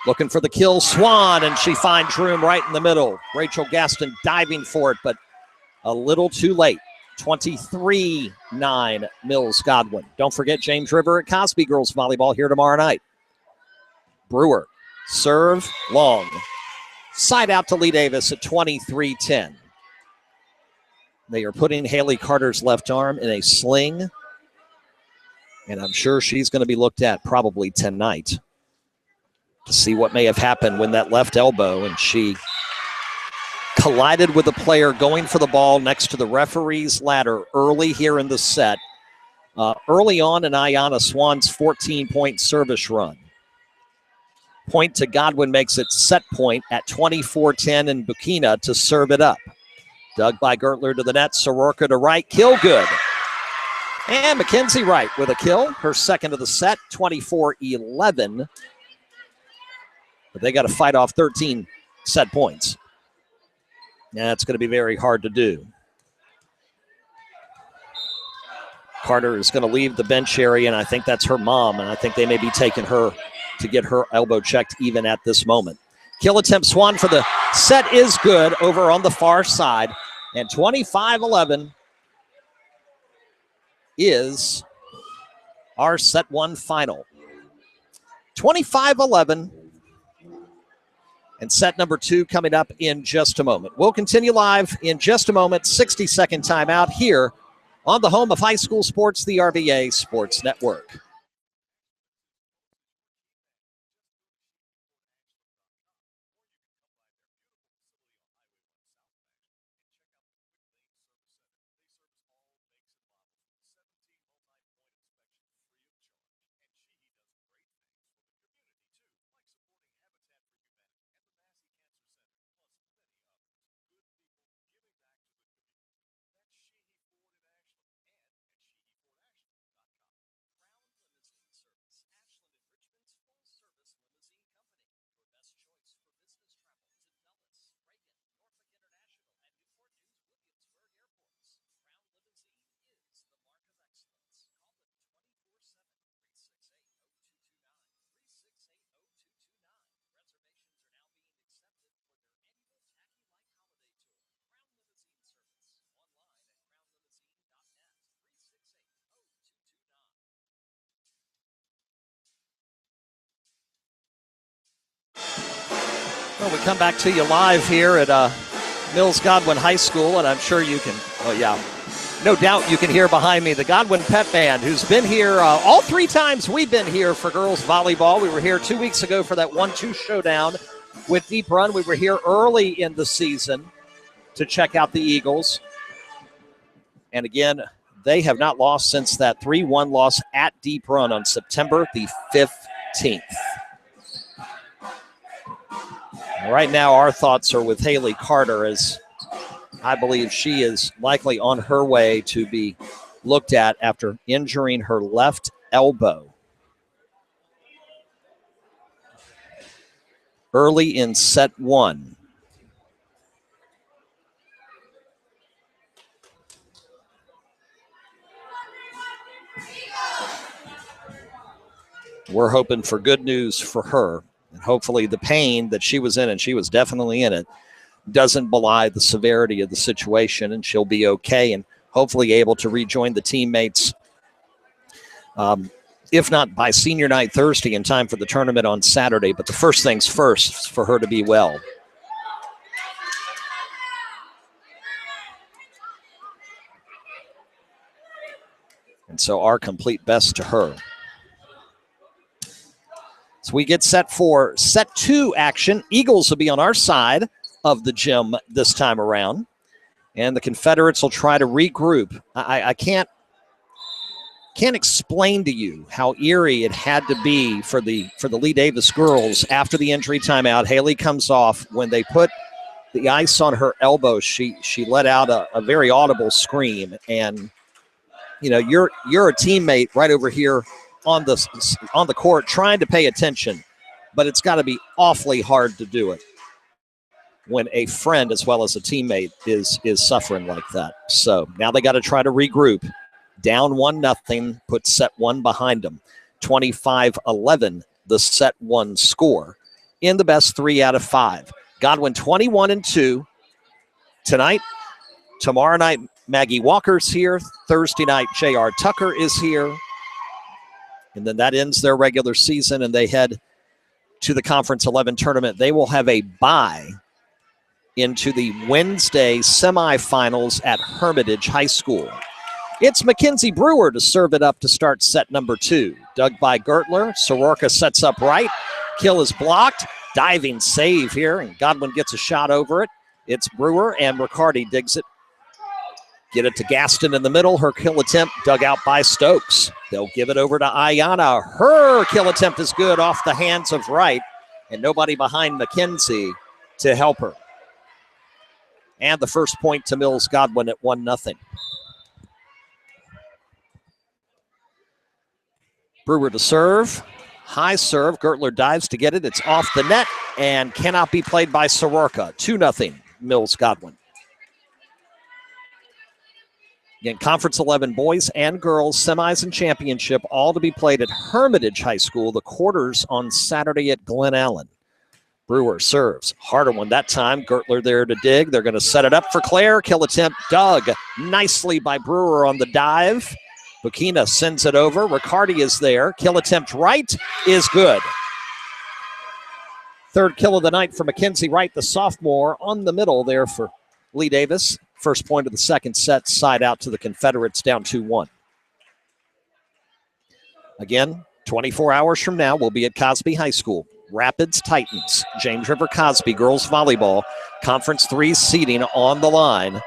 S1: Looking for the kill, Swan, and she finds room right in the middle. Rachel Gaston diving for it, but a little too late. 23-9 Mills Godwin. Don't forget James River at Cosby Girls Volleyball here tomorrow night. Brewer, serve, long. Side out to Lee Davis at 23-10. They are putting Haley Carter's left arm in a sling, and I'm sure she's going to be looked at probably tonight to see what may have happened when that left elbow, and she collided with a player going for the ball next to the referee's ladder early here in the set. Early on in Ayana Swan's 14-point service run. Point to Godwin makes it set point at 24-10 in Bukina to serve it up. Dug by Gertler to the net. Soroka to Wright. Kill good. And Mackenzie Wright with a kill. Her second of the set. 24-11. But they got to fight off 13 set points. That's going to be very hard to do. Carter is going to leave the bench area, and I think that's her mom. And I think they may be taking her to get her elbow checked even at this moment. Kill attempt Swan for the set is good over on the far side. And 25-11 is our set one final. 25-11. And set number two coming up in just a moment. We'll continue live in just a moment. 60-second timeout here on the home of high school sports, the RVA Sports Network. Well, we come back to you live here at Mills Godwin High School, and I'm sure you can, No doubt you can hear behind me the Godwin Pet Band, who's been here all 3 times we've been here for girls volleyball. We were here 2 weeks ago for that 1-2 showdown with Deep Run. We were here early in the season to check out the Eagles. And again, they have not lost since that 3-1 loss at Deep Run on September the 15th. Right now, our thoughts are with Haley Carter, as I believe she is likely on her way to be looked at after injuring her left elbow early in set 1. We're hoping for good news for her, and hopefully the pain that she was in, and she was definitely in it, doesn't belie the severity of the situation, and she'll be okay and hopefully able to rejoin the teammates, if not by senior night Thursday in time for the tournament on Saturday. But the first things first for her to be well. And so our complete best to her. So we get set for set 2 action. Eagles will be on our side of the gym this time around, and the Confederates will try to regroup. I can't explain to you how eerie it had to be for the Lee Davis girls after the injury timeout. Haley comes off. When they put the ice on her elbow, she let out a very audible scream. And you know, you're a teammate right over here on the court trying to pay attention, but it's got to be awfully hard to do it when a friend as well as a teammate is suffering like that. So now they got to try to regroup. Down 1-0, put set 1 behind them. 25-11, the set 1 score in the best 3 out of 5. Godwin 21-2 tonight. Tomorrow night, Maggie Walker's here. Thursday night, J.R. Tucker is here. And then that ends their regular season, and they head to the Conference 11 tournament. They will have a bye into the Wednesday semifinals at Hermitage High School. It's Mackenzie Brewer to serve it up to start set number 2. Dug by Gertler. Soroka sets up right. Kill is blocked. Diving save here, and Godwin gets a shot over it. It's Brewer, and Riccardi digs it. Get it to Gaston in the middle. Her kill attempt dug out by Stokes. They'll give it over to Ayana. Her kill attempt is good off the hands of Wright, and nobody behind Mackenzie to help her. And the first point to Mills Godwin at 1-0. Brewer to serve. High serve. Gertler dives to get it. It's off the net and cannot be played by Soroka. 2-0 Mills Godwin. Again, Conference 11 boys and girls, semis and championship, all to be played at Hermitage High School. The quarters on Saturday at Glen Allen. Brewer serves. Harder one that time. Gertler there to dig. They're going to set it up for Claire. Kill attempt dug nicely by Brewer on the dive. Bukina sends it over. Riccardi is there. Kill attempt right is good. Third kill of the night for Mackenzie Wright, the sophomore, on the middle there for Lee Davis. First point of the second set, side out to the Confederates, down 2-1. Again, 24 hours from now, we'll be at Cosby High School. Rapids Titans, James River Cosby girls volleyball, Conference 3 seeding on the line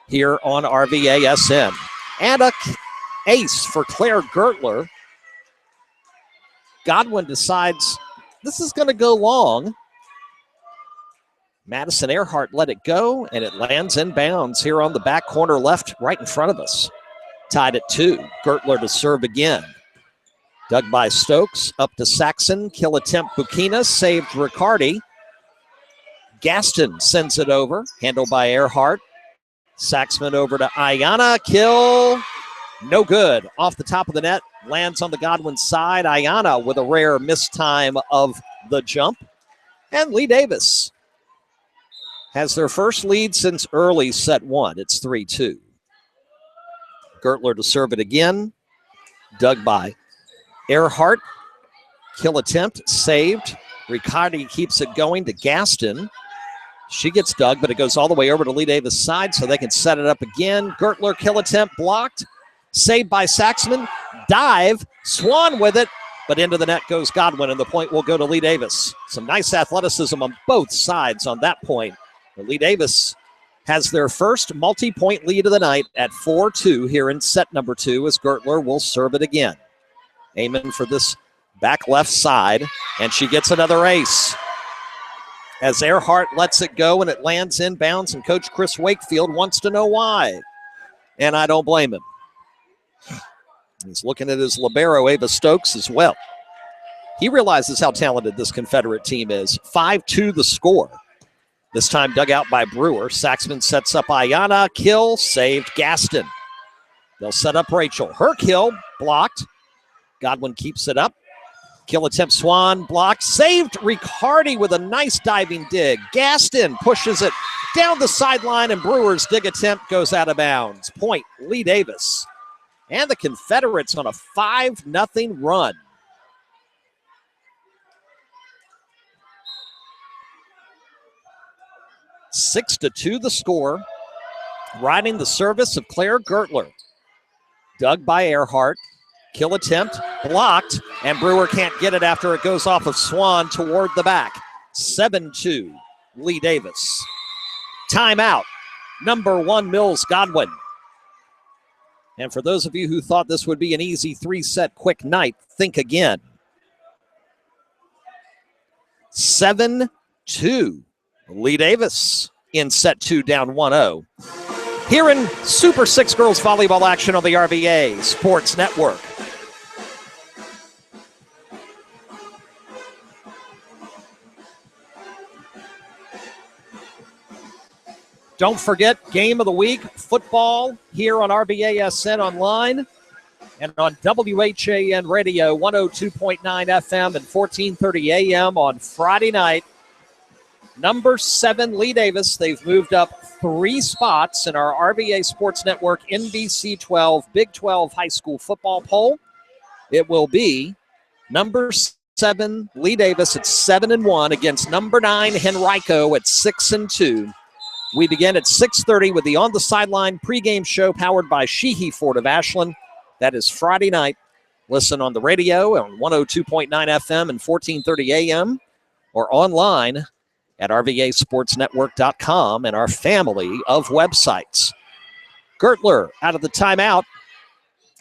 S1: here on RVA SM. And a ace for Claire Gertler. Godwin decides this is going to go long. Madison Earhart let it go, and it lands in bounds here on the back corner left, right in front of us. Tied at 2. Gertler to serve again. Dug by Stokes, up to Saxon. Kill attempt Bukina, saved Riccardi. Gaston sends it over, handled by Earhart. Saxman over to Ayana, kill, no good. Off the top of the net, lands on the Godwin side. Ayana with a rare mistime of the jump. And Lee Davis has their first lead since early set 1. It's 3-2. Gertler to serve it again. Dug by Earhart. Kill attempt, saved. Riccardi keeps it going to Gaston. She gets dug, but it goes all the way over to Lee Davis' side so they can set it up again. Gertler, kill attempt, blocked. Saved by Saxman. Dive. Swan with it, but into the net goes Godwin, and the point will go to Lee Davis. Some nice athleticism on both sides on that point. But Lee Davis has their first multi-point lead of the night at 4-2 here in set number 2 as Gertler will serve it again. Aiming for this back left side, and she gets another ace. As Earhart lets it go and it lands inbounds, and Coach Chris Wakefield wants to know why. And I don't blame him. He's looking at his libero, Ava Stokes, as well. He realizes how talented this Confederate team is. 5-2 the score. This time dug out by Brewer. Saxman sets up Ayana. Kill, saved Gaston. They'll set up Rachel. Her kill, blocked. Godwin keeps it up. Kill attempt, Swan, blocked. Saved Riccardi with a nice diving dig. Gaston pushes it down the sideline, and Brewer's dig attempt goes out of bounds. Point, Lee Davis. And the Confederates on a 5-0 run. Six to 2 the score. Riding the service of Claire Gertler. Dug by Earhart. Kill attempt, blocked, and Brewer can't get it after it goes off of Swan toward the back. 7-2, Lee Davis. Timeout, number 1, Mills Godwin. And for those of you who thought this would be an easy 3-set quick night, think again. 7-2, Lee Davis in set 2 down 1-0. Here in Super 6 girls volleyball action on the RVA Sports Network. Don't forget, game of the week, football here on RVASN online and on WHAN Radio 102.9 FM and 1430 AM on Friday night. Number 7, Lee Davis. They've moved up 3 spots in our RVA Sports Network NBC 12 Big 12 high school football poll. It will be number 7, Lee Davis at 7-1 against number 9, Henrico at 6-2. We begin at 6:30 with the On the Sideline pregame show powered by Sheehy Ford of Ashland. That is Friday night. Listen on the radio on 102.9 FM and 1430 AM or online at rvasportsnetwork.com and our family of websites. Gertler out of the timeout.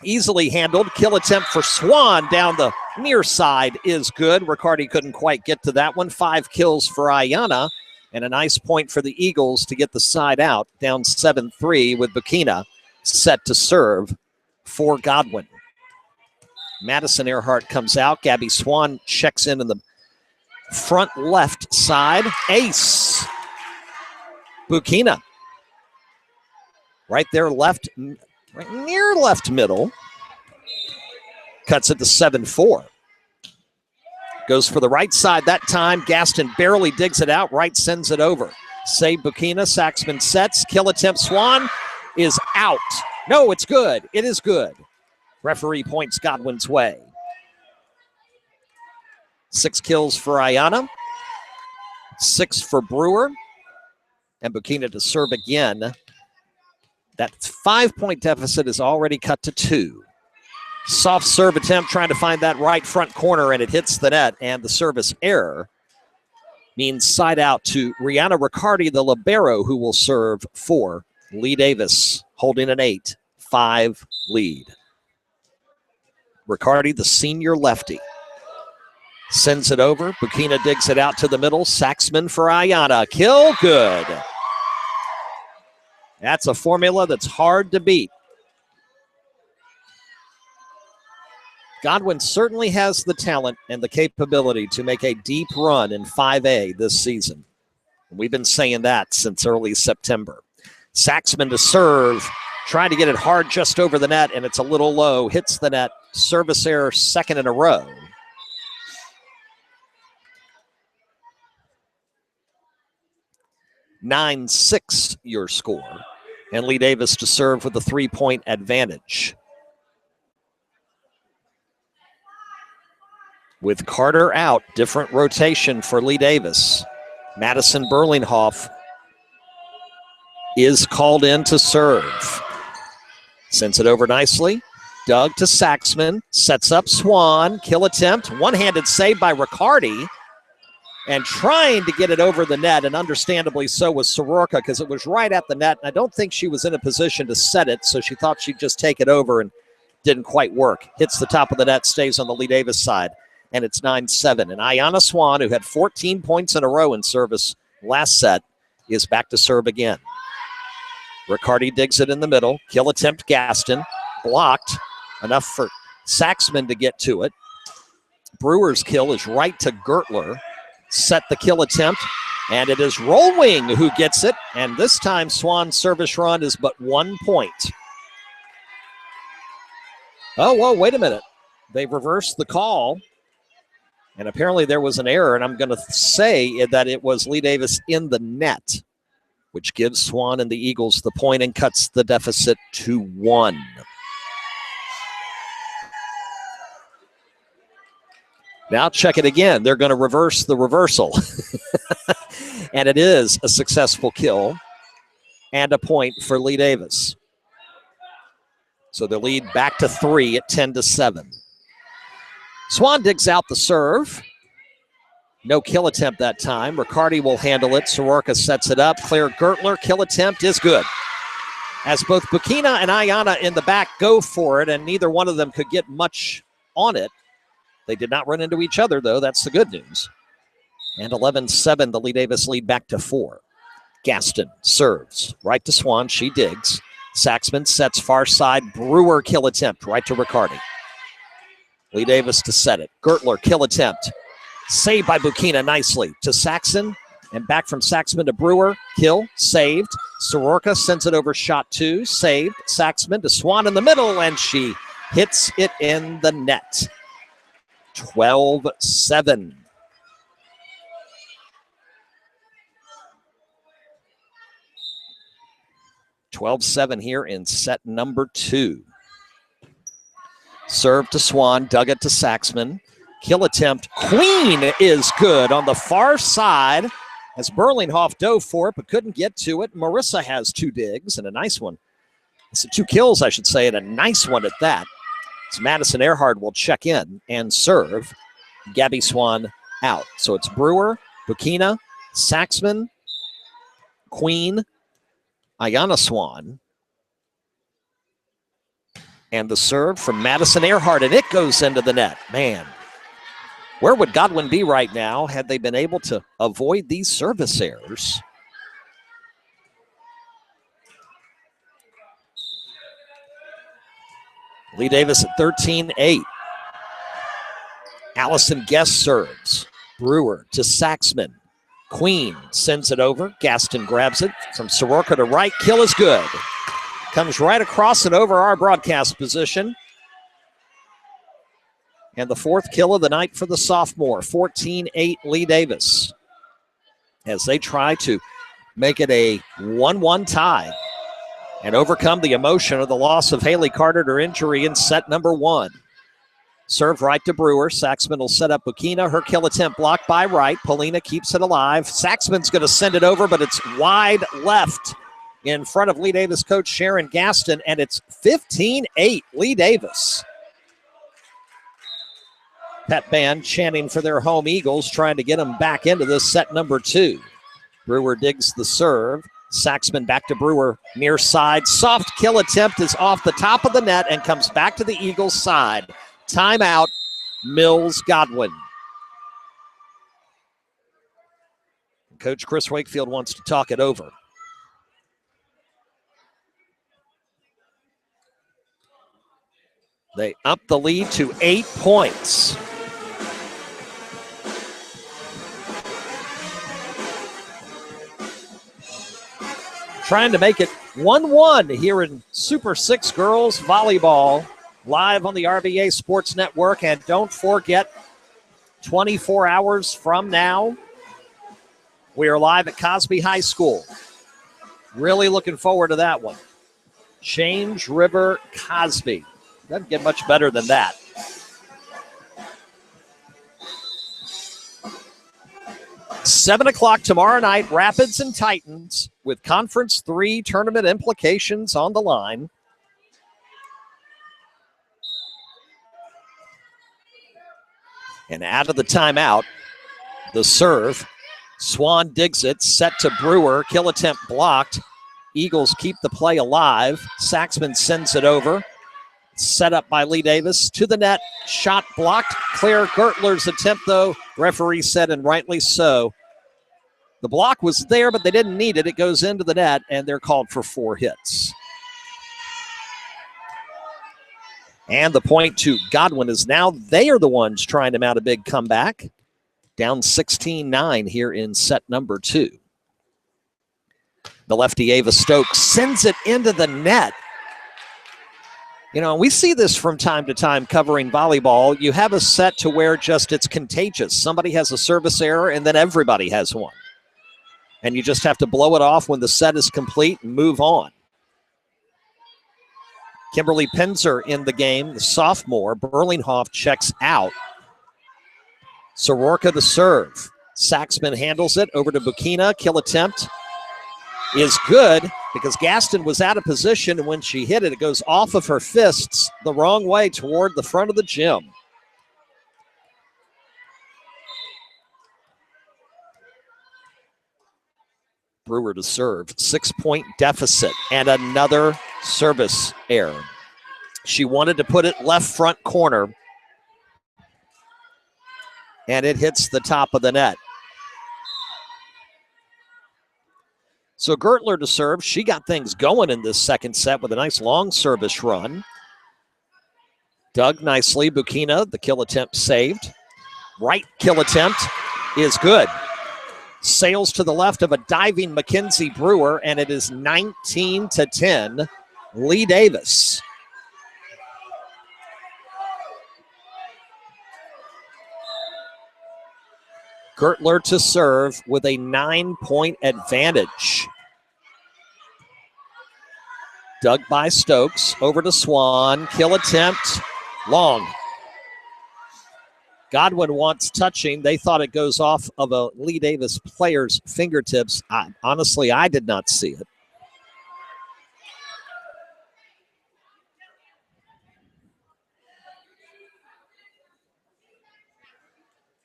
S1: Easily handled. Kill attempt for Swan down the near side is good. Riccardi couldn't quite get to that one. 5 kills for Ayana. And a nice point for the Eagles to get the side out, down 7-3 with Bukina set to serve for Godwin. Madison Earhart comes out. Gabby Swan checks in the front left side. Ace. Bukina. Right there left, right near left middle. Cuts it to 7-4. Goes for the right side that time. Gaston barely digs it out. Right sends it over. Save Bukina. Saxman sets. Kill attempt. Swan is out. No, it's good. It is good. Referee points Godwin's way. 6 kills for Ayana. 6 for Brewer. And Bukina to serve again. That 5-point deficit is already cut to 2. Soft serve attempt trying to find that right front corner, and it hits the net, and the service error means side out to Rihanna Riccardi, the libero, who will serve for Lee Davis, holding an 8-5 lead. Riccardi, the senior lefty, sends it over. Bukina digs it out to the middle. Saxman for Ayana. Kill, good. That's a formula that's hard to beat. Godwin certainly has the talent and the capability to make a deep run in 5A this season. We've been saying that since early September. Saxman to serve, trying to get it hard just over the net, and it's a little low. Hits the net. Service error, second in a row. (9-6) your score. And Lee Davis to serve with a 3-point advantage. With Carter out, different rotation for Lee Davis. Madison Berlinghoff is called in to serve. Sends it over nicely. Doug to Saxman. Sets up Swan. Kill attempt. One-handed save by Riccardi. And trying to get it over the net, and understandably so was Soroka because it was right at the net. And I don't think she was in a position to set it, so she thought she'd just take it over and didn't quite work. Hits the top of the net, stays on the Lee Davis side, and it's 9-7. And Ayanna Swan, who had 14 points in a row in service last set, is back to serve again. Riccardi digs it in the middle. Kill attempt, Gaston. Blocked. Enough for Saxman to get to it. Brewer's kill is right to Gertler. Set the kill attempt, and it is Rollwing who gets it. And this time, Swan's service run is but 1 point. Oh, whoa, wait a minute. They reversed the call. And apparently there was an error, and I'm going to say that it was Lee Davis in the net, which gives Swan and the Eagles the point and cuts the deficit to 1. Now check it again. They're going to reverse the reversal. And it is a successful kill and a point for Lee Davis. So the lead back to 3 at 10-7. Swan digs out the serve. No kill attempt that time. Riccardi will handle it. Soroka sets it up. Claire Gertler, kill attempt is good. As both Bukina and Ayanna in the back go for it, and neither one of them could get much on it. They did not run into each other, though. That's the good news. And 11-7, the Lee Davis lead back to 4. Gaston serves. Right to Swan. She digs. Saxman sets far side. Brewer kill attempt. Right to Riccardi. Lee Davis to set it. Gertler kill attempt. Saved by Bukina nicely. To Saxon. And back from Saxman to Brewer. Kill. Saved. Soroka sends it over shot 2. Saved. Saxman to Swan in the middle. And she hits it in the net. 12-7. Here in set number 2. Serve to Swan, dug it to Saxman. Kill attempt. Queen is good on the far side as Berlinghoff dove for it but couldn't get to it. Marissa has 2 digs and a nice one. It's 2 kills, I should say, and a nice one at that. So Madison Earhart will check in and serve. Gabby Swan out. So it's Brewer, Bukina, Saxman, Queen, Ayanna Swan, and the serve from Madison Earhart, and it goes into the net. Man, where would Godwin be right now had they been able to avoid these service errors? Lee Davis at 13-8. Allison Guest serves. Brewer to Saxman. Queen sends it over. Gaston grabs it from Soroka to right. Kill is good. Comes right across and over our broadcast position. And the 4th kill of the night for the sophomore. 14-8 Lee Davis. As they try to make it a 1-1 tie and overcome the emotion of the loss of Haley Carter to injury in set number 1. Serve right to Brewer. Saxman will set up Bukina. Her kill attempt blocked by right. Polina keeps it alive. Saxman's going to send it over, but it's wide left in front of Lee Davis coach Sharon Gaston, and it's 15-8 Lee Davis. Pep band chanting for their home Eagles, trying to get them back into this set number 2. Brewer digs the serve. Saxman back to Brewer, near side. Soft kill attempt is off the top of the net and comes back to the Eagles' side. Timeout, Mills Godwin. Coach Chris Wakefield wants to talk it over. They up the lead to 8 points. Trying to make it 1-1 here in Super 6 Girls Volleyball, live on the RVA Sports Network. And don't forget, 24 hours from now, we are live at Cosby High School. Really looking forward to that one. James River Cosby. Doesn't get much better than that. 7 o'clock tomorrow night, Rapids and Titans with Conference 3 tournament implications on the line. And out of the timeout, the serve. Swan digs it, set to Brewer. Kill attempt blocked. Eagles keep the play alive. Saxman sends it over. Set up by Lee Davis to the net. Shot blocked. Claire Gertler's attempt, though, referee said, and rightly so. The block was there, but they didn't need it. It goes into the net, and they're called for 4 hits. And the point to Godwin is now they are the ones trying to mount a big comeback. Down 16-9 here in set number 2. The lefty Ava Stokes sends it into the net. You know, we see this from time to time covering volleyball. You have a set to where just it's contagious. Somebody has a service error, and then everybody has one. And you just have to blow it off when the set is complete and move on. Kimberly Pinzer in the game, the sophomore. Berlinghoff checks out. Soroka to serve. Saxman handles it over to Bukina. Kill attempt is good because Gaston was out of position, and when she hit it, it goes off of her fists the wrong way toward the front of the gym. Brewer to serve. 6-point deficit and another service error. She wanted to put it left front corner, and it hits the top of the net. So Gertler to serve. She got things going in this second set with a nice long service run. Dug nicely. Bukina, the kill attempt saved. Right kill attempt is good. Sails to the left of a diving Mackenzie Brewer, and it is 19-10. Lee Davis. Gertler to serve with a 9-point advantage. Dug by Stokes, over to Swan, kill attempt, long. Godwin wants touching. They thought it goes off of a Lee Davis player's fingertips. Honestly, I did not see it.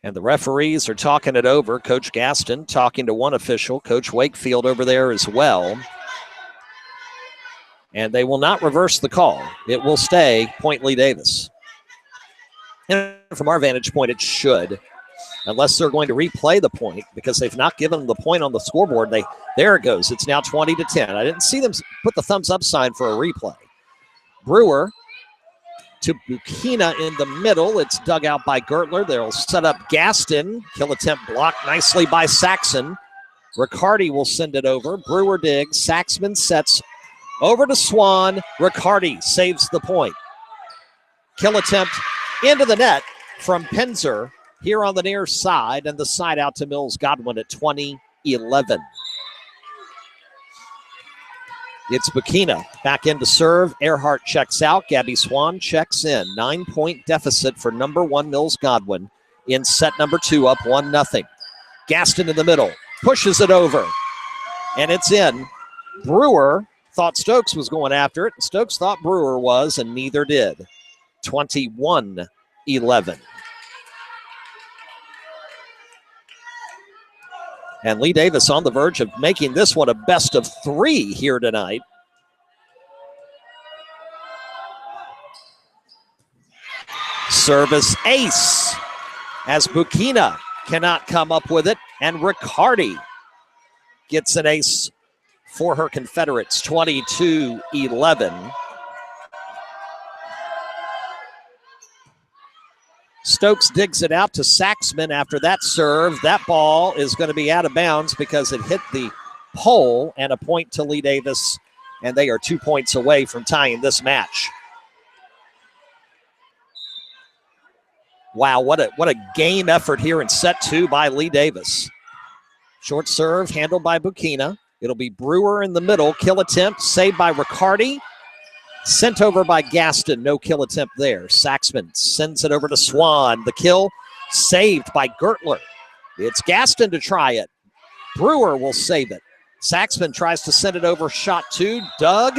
S1: And the referees are talking it over. Coach Gaston talking to one official, Coach Wakefield over there as well. And they will not reverse the call. It will stay point Lee Davis. And from our vantage point, it should, unless they're going to replay the point, because they've not given them the point on the scoreboard. There it goes. It's now 20-10. I didn't see them put the thumbs up sign for a replay. Brewer to Bukina in the middle. It's dug out by Gertler. They'll set up Gaston. Kill attempt blocked nicely by Saxon. Riccardi will send it over. Brewer digs. Saxman sets over to Swan. Riccardi saves the point. Kill attempt into the net from Pinzer here on the near side, and the side out to Mills Godwin at 20-11. It's Bukina back in to serve. Earhart checks out. Gabby Swan checks in. 9-point deficit for number 1 Mills Godwin in set number 2, up 1-0. Gaston in the middle, pushes it over, and it's in. Brewer thought Stokes was going after it. Stokes thought Brewer was, and neither did. 21-11. And Lee Davis on the verge of making this one a best of 3 here tonight. Service ace as Bukina cannot come up with it, and Riccardi gets an ace for her Confederates. 22-11. Stokes digs it out to Saxman after that serve. That ball is going to be out of bounds because it hit the pole, and a point to Lee Davis, and they are 2 points away from tying this match. Wow, what a game effort here in set 2 by Lee Davis. Short serve handled by Bukina. It'll be Brewer in the middle. Kill attempt saved by Riccardi. Sent over by Gaston. No kill attempt there. Saxman sends it over to Swan. The kill saved by Gertler. It's Gaston to try it. Brewer will save it. Saxman tries to send it over. Shot 2. Dug.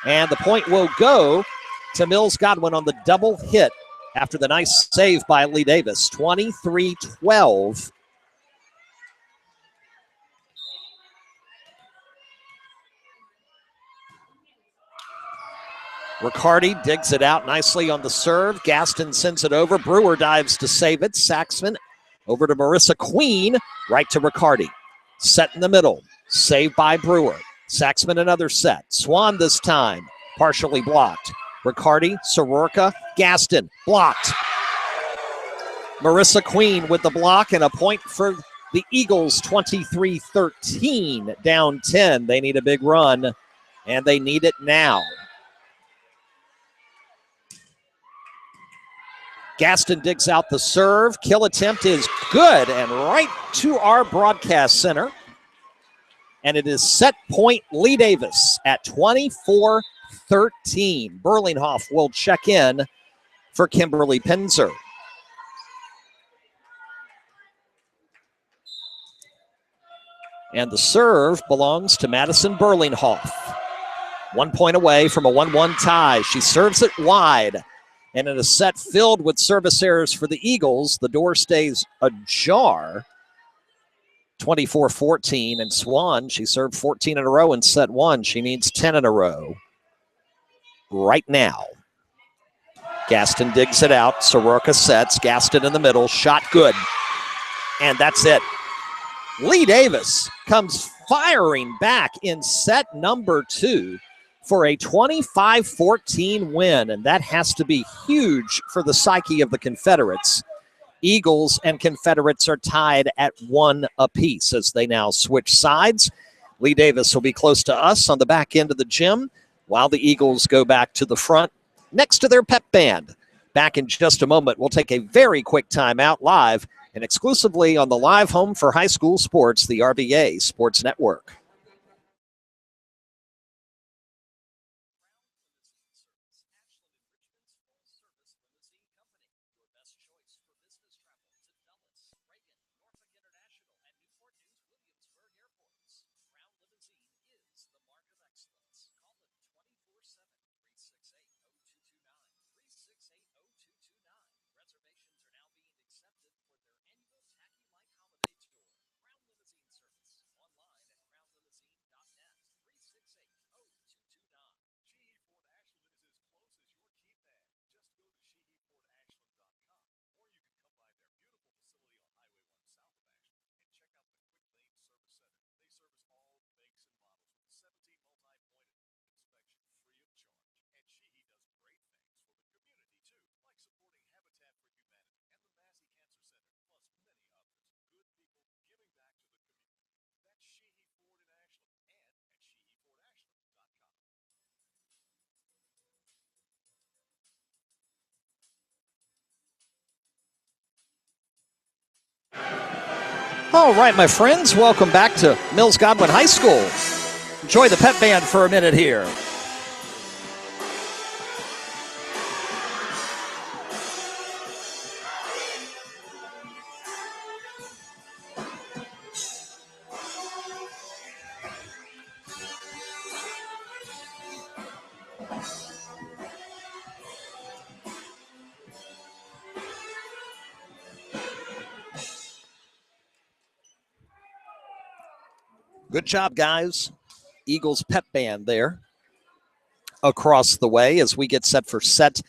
S1: And the point will go to Mills Godwin on the double hit after the nice save by Lee Davis. 23-12. Riccardi digs it out nicely on the serve. Gaston sends it over. Brewer dives to save it. Saxman over to Marissa Queen. Right to Riccardi. Set in the middle. Saved by Brewer. Saxman another set. Swan this time. Partially blocked. Riccardi, Soroka, Gaston. Blocked. Marissa Queen with the block and a point for the Eagles. 23-13. Down 10. They need a big run, and they need it now. Gaston digs out the serve. Kill attempt is good and right to our broadcast center. And it is set point Lee Davis at 24-13. Berlinghoff will check in for Kimberly Pinzer. And the serve belongs to Madison Berlinghoff. 1 point away from a 1-1 tie. She serves it wide. And in a set filled with service errors for the Eagles, the door stays ajar. 24-14. And Swan, she served 14 in a row in set 1. She needs 10 in a row right now. Gaston digs it out. Soroka sets. Gaston in the middle. Shot good. And that's it. Lee Davis comes firing back in set number 2 for a 25-14 win, and that has to be huge for the psyche of the Confederates. Eagles and Confederates are tied at 1 apiece as they now switch sides. Lee Davis will be close to us on the back end of the gym while the Eagles go back to the front next to their pep band. Back in just a moment, we'll take a very quick timeout live and exclusively on the live home for high school sports, the RVA Sports Network. All right, my friends, welcome back to Mills Godwin High School. Enjoy the pep band for a minute here. Good job, guys. Eagles pep band there across the way as we get set for set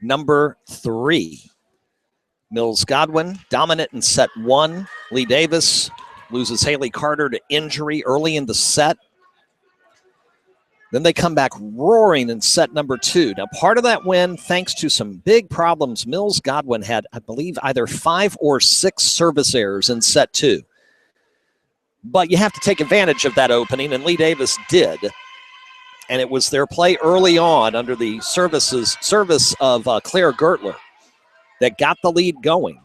S1: number 3. Mills Godwin dominant in set 1. Lee Davis loses Haley Carter to injury early in the set. Then they come back roaring in set number 2. Now, part of that win, thanks to some big problems, Mills Godwin had, I believe, either 5 or 6 service errors in set 2. But you have to take advantage of that opening, and Lee Davis did. And it was their play early on under the service of Claire Gertler that got the lead going.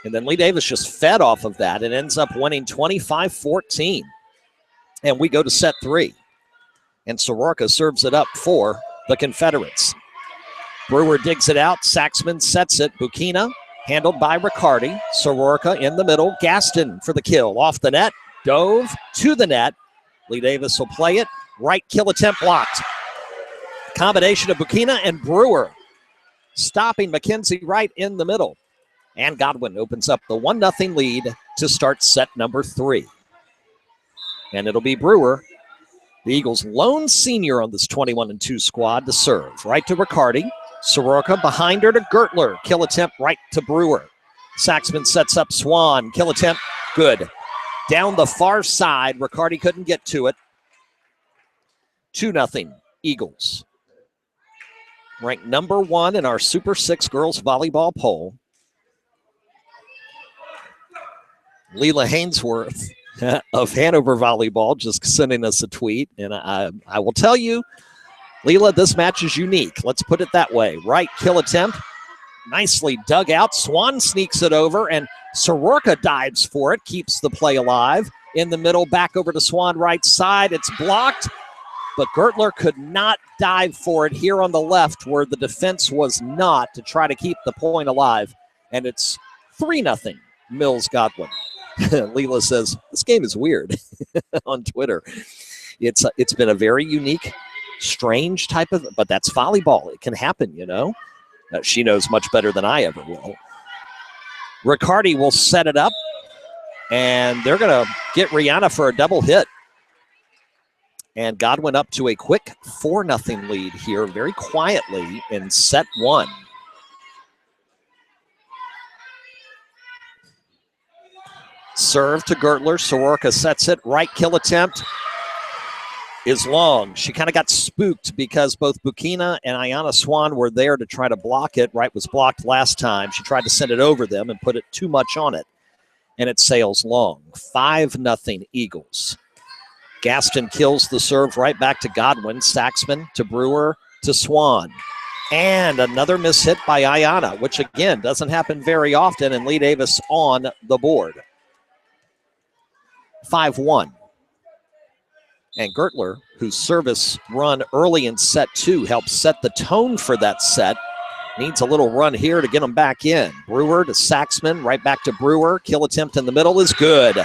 S1: And then Lee Davis just fed off of that and ends up winning 25-14. And we go to set 3. And Soroka serves it up for the Confederates. Brewer digs it out. Saxman sets it. Bukina Handled by Riccardi. Soroka in the middle. Gaston for the kill. Off the net. Dove to the net. Lee Davis will play it. Right kill attempt blocked. Combination of Bukina and Brewer. Stopping Mackenzie Wright in the middle. And Godwin opens up the 1-0 lead to start set number 3. And it'll be Brewer, the Eagles' lone senior on this 21-2 squad, to serve. Right to Riccardi. Soroka behind her to Gertler. Kill attempt right to Brewer. Saxman sets up Swan. Kill attempt, good. Down the far side, Riccardi couldn't get to it. 2-0 Eagles. Ranked number 1 in our Super 6 girls volleyball poll. Leela Hainsworth of Hanover Volleyball just sending us a tweet. And I will tell you, Leela, this match is unique. Let's put it that way. Right kill attempt. Nicely dug out. Swan sneaks it over, and Soroka dives for it, keeps the play alive. In the middle, back over to Swan, right side. It's blocked, but Gertler could not dive for it here on the left where the defense was not, to try to keep the point alive. And it's 3-0 Mills Godwin. Leela says, this game is weird on Twitter. It's been a very unique, strange type of, but that's volleyball. It can happen, you know. She knows much better than I ever will. Riccardi will set it up, and they're going to get Rihanna for a double hit. And Godwin up to a quick 4-0 lead here very quietly in set 1. Serve to Gertler. Soroka sets it. Right kill attempt is long. She kind of got spooked because both Bukina and Ayana Swan were there to try to block it. Right was blocked last time. She tried to send it over them and put it too much on it, and it sails long. 5-0 Eagles. Gaston kills the serve right back to Godwin. Saxman to Brewer to Swan. And another mishit by Ayana, which again doesn't happen very often, and Lee Davis on the board. 5-1. And Gertler, whose service run early in set 2 helped set the tone for that set, needs a little run here to get them back in. Brewer to Saxman, right back to Brewer. Kill attempt in the middle is good.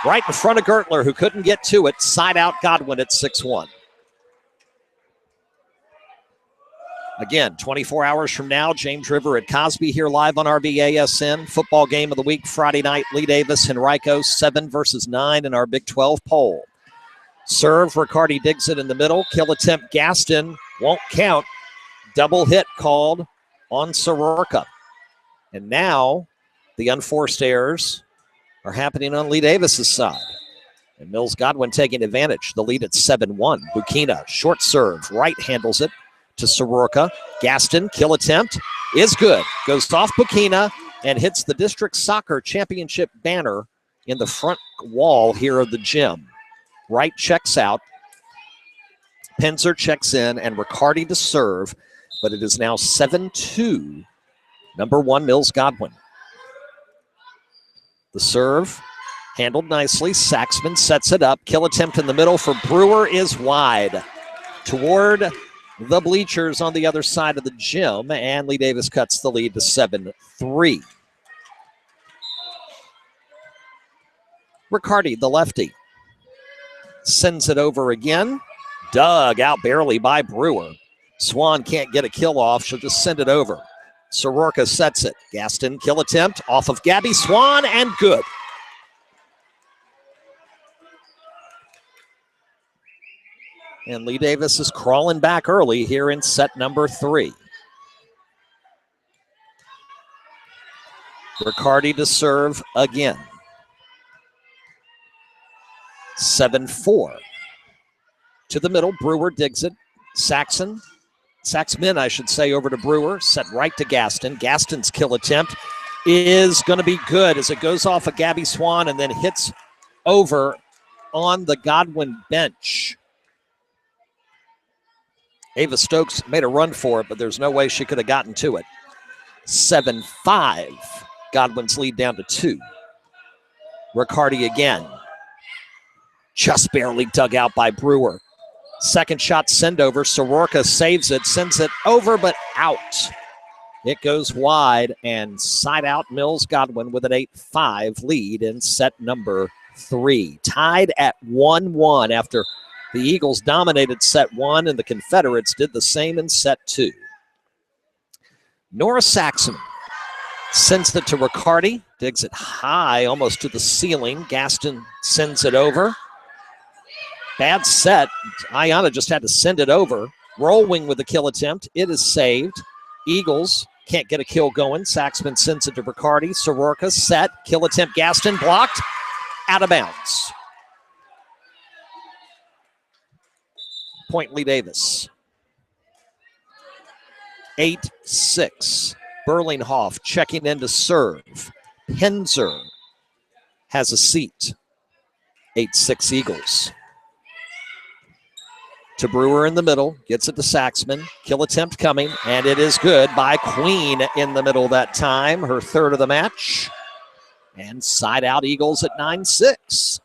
S1: Right in front of Gertler, who couldn't get to it. Side out Godwin at 6-1. Again, 24 hours from now, James River at Cosby here live on RVASN. Football game of the week, Friday night. Lee Davis, Henrico, 7 versus 9 in our Big 12 poll. Serve, Riccardi digs it in the middle. Kill attempt, Gaston won't count. Double hit called on Soroka. And now the unforced errors are happening on Lee Davis's side. And Mills Godwin taking advantage. The lead at 7-1. Bukina, short serve, right handles it to Soroka. Gaston, kill attempt is good. Goes off Bukina and hits the district soccer championship banner in the front wall here of the gym. Wright checks out. Penzer checks in, and Riccardi to serve, but it is now 7-2. Number 1, Mills Godwin. The serve handled nicely. Saxman sets it up. Kill attempt in the middle for Brewer is wide. Toward the bleachers on the other side of the gym, and Lee Davis cuts the lead to 7-3. Riccardi, the lefty, sends it over again. Dug out barely by Brewer. Swan can't get a kill off. She'll just send it over. Soroka sets it. Gaston, kill attempt off of Gabby Swan, and good. And Lee Davis is crawling back early here in set number 3. Riccardi to serve again. 7-4. To the middle, Brewer digs it. Saxman, I should say, over to Brewer. Set right to Gaston. Gaston's kill attempt is going to be good as it goes off of Gabby Swan and then hits over on the Godwin bench. Ava Stokes made a run for it, but there's no way she could have gotten to it. 7-5. Godwin's lead down to 2. Riccardi again. Just barely dug out by Brewer. Second shot send over. Soroka saves it, sends it over, but out. It goes wide and side out Mills Godwin with an 8-5 lead in set number 3. Tied at 1-1 after the Eagles dominated set 1 and the Confederates did the same in set 2. Nora Saxon sends it to Riccardi, digs it high almost to the ceiling. Gaston sends it over. Bad set. Ayanna just had to send it over. Roll wing with the kill attempt. It is saved. Eagles can't get a kill going. Saxman sends it to Riccardi. Soroka set. Kill attempt. Gaston blocked. Out of bounds. Point Lee Davis. 8-6. Berlinghoff checking in to serve. Penzer has a seat. 8-6 Eagles. To Brewer in the middle. Gets it to Saxman. Kill attempt coming. And it is good by Queen in the middle that time. Her third of the match. And side out Eagles at 9-6.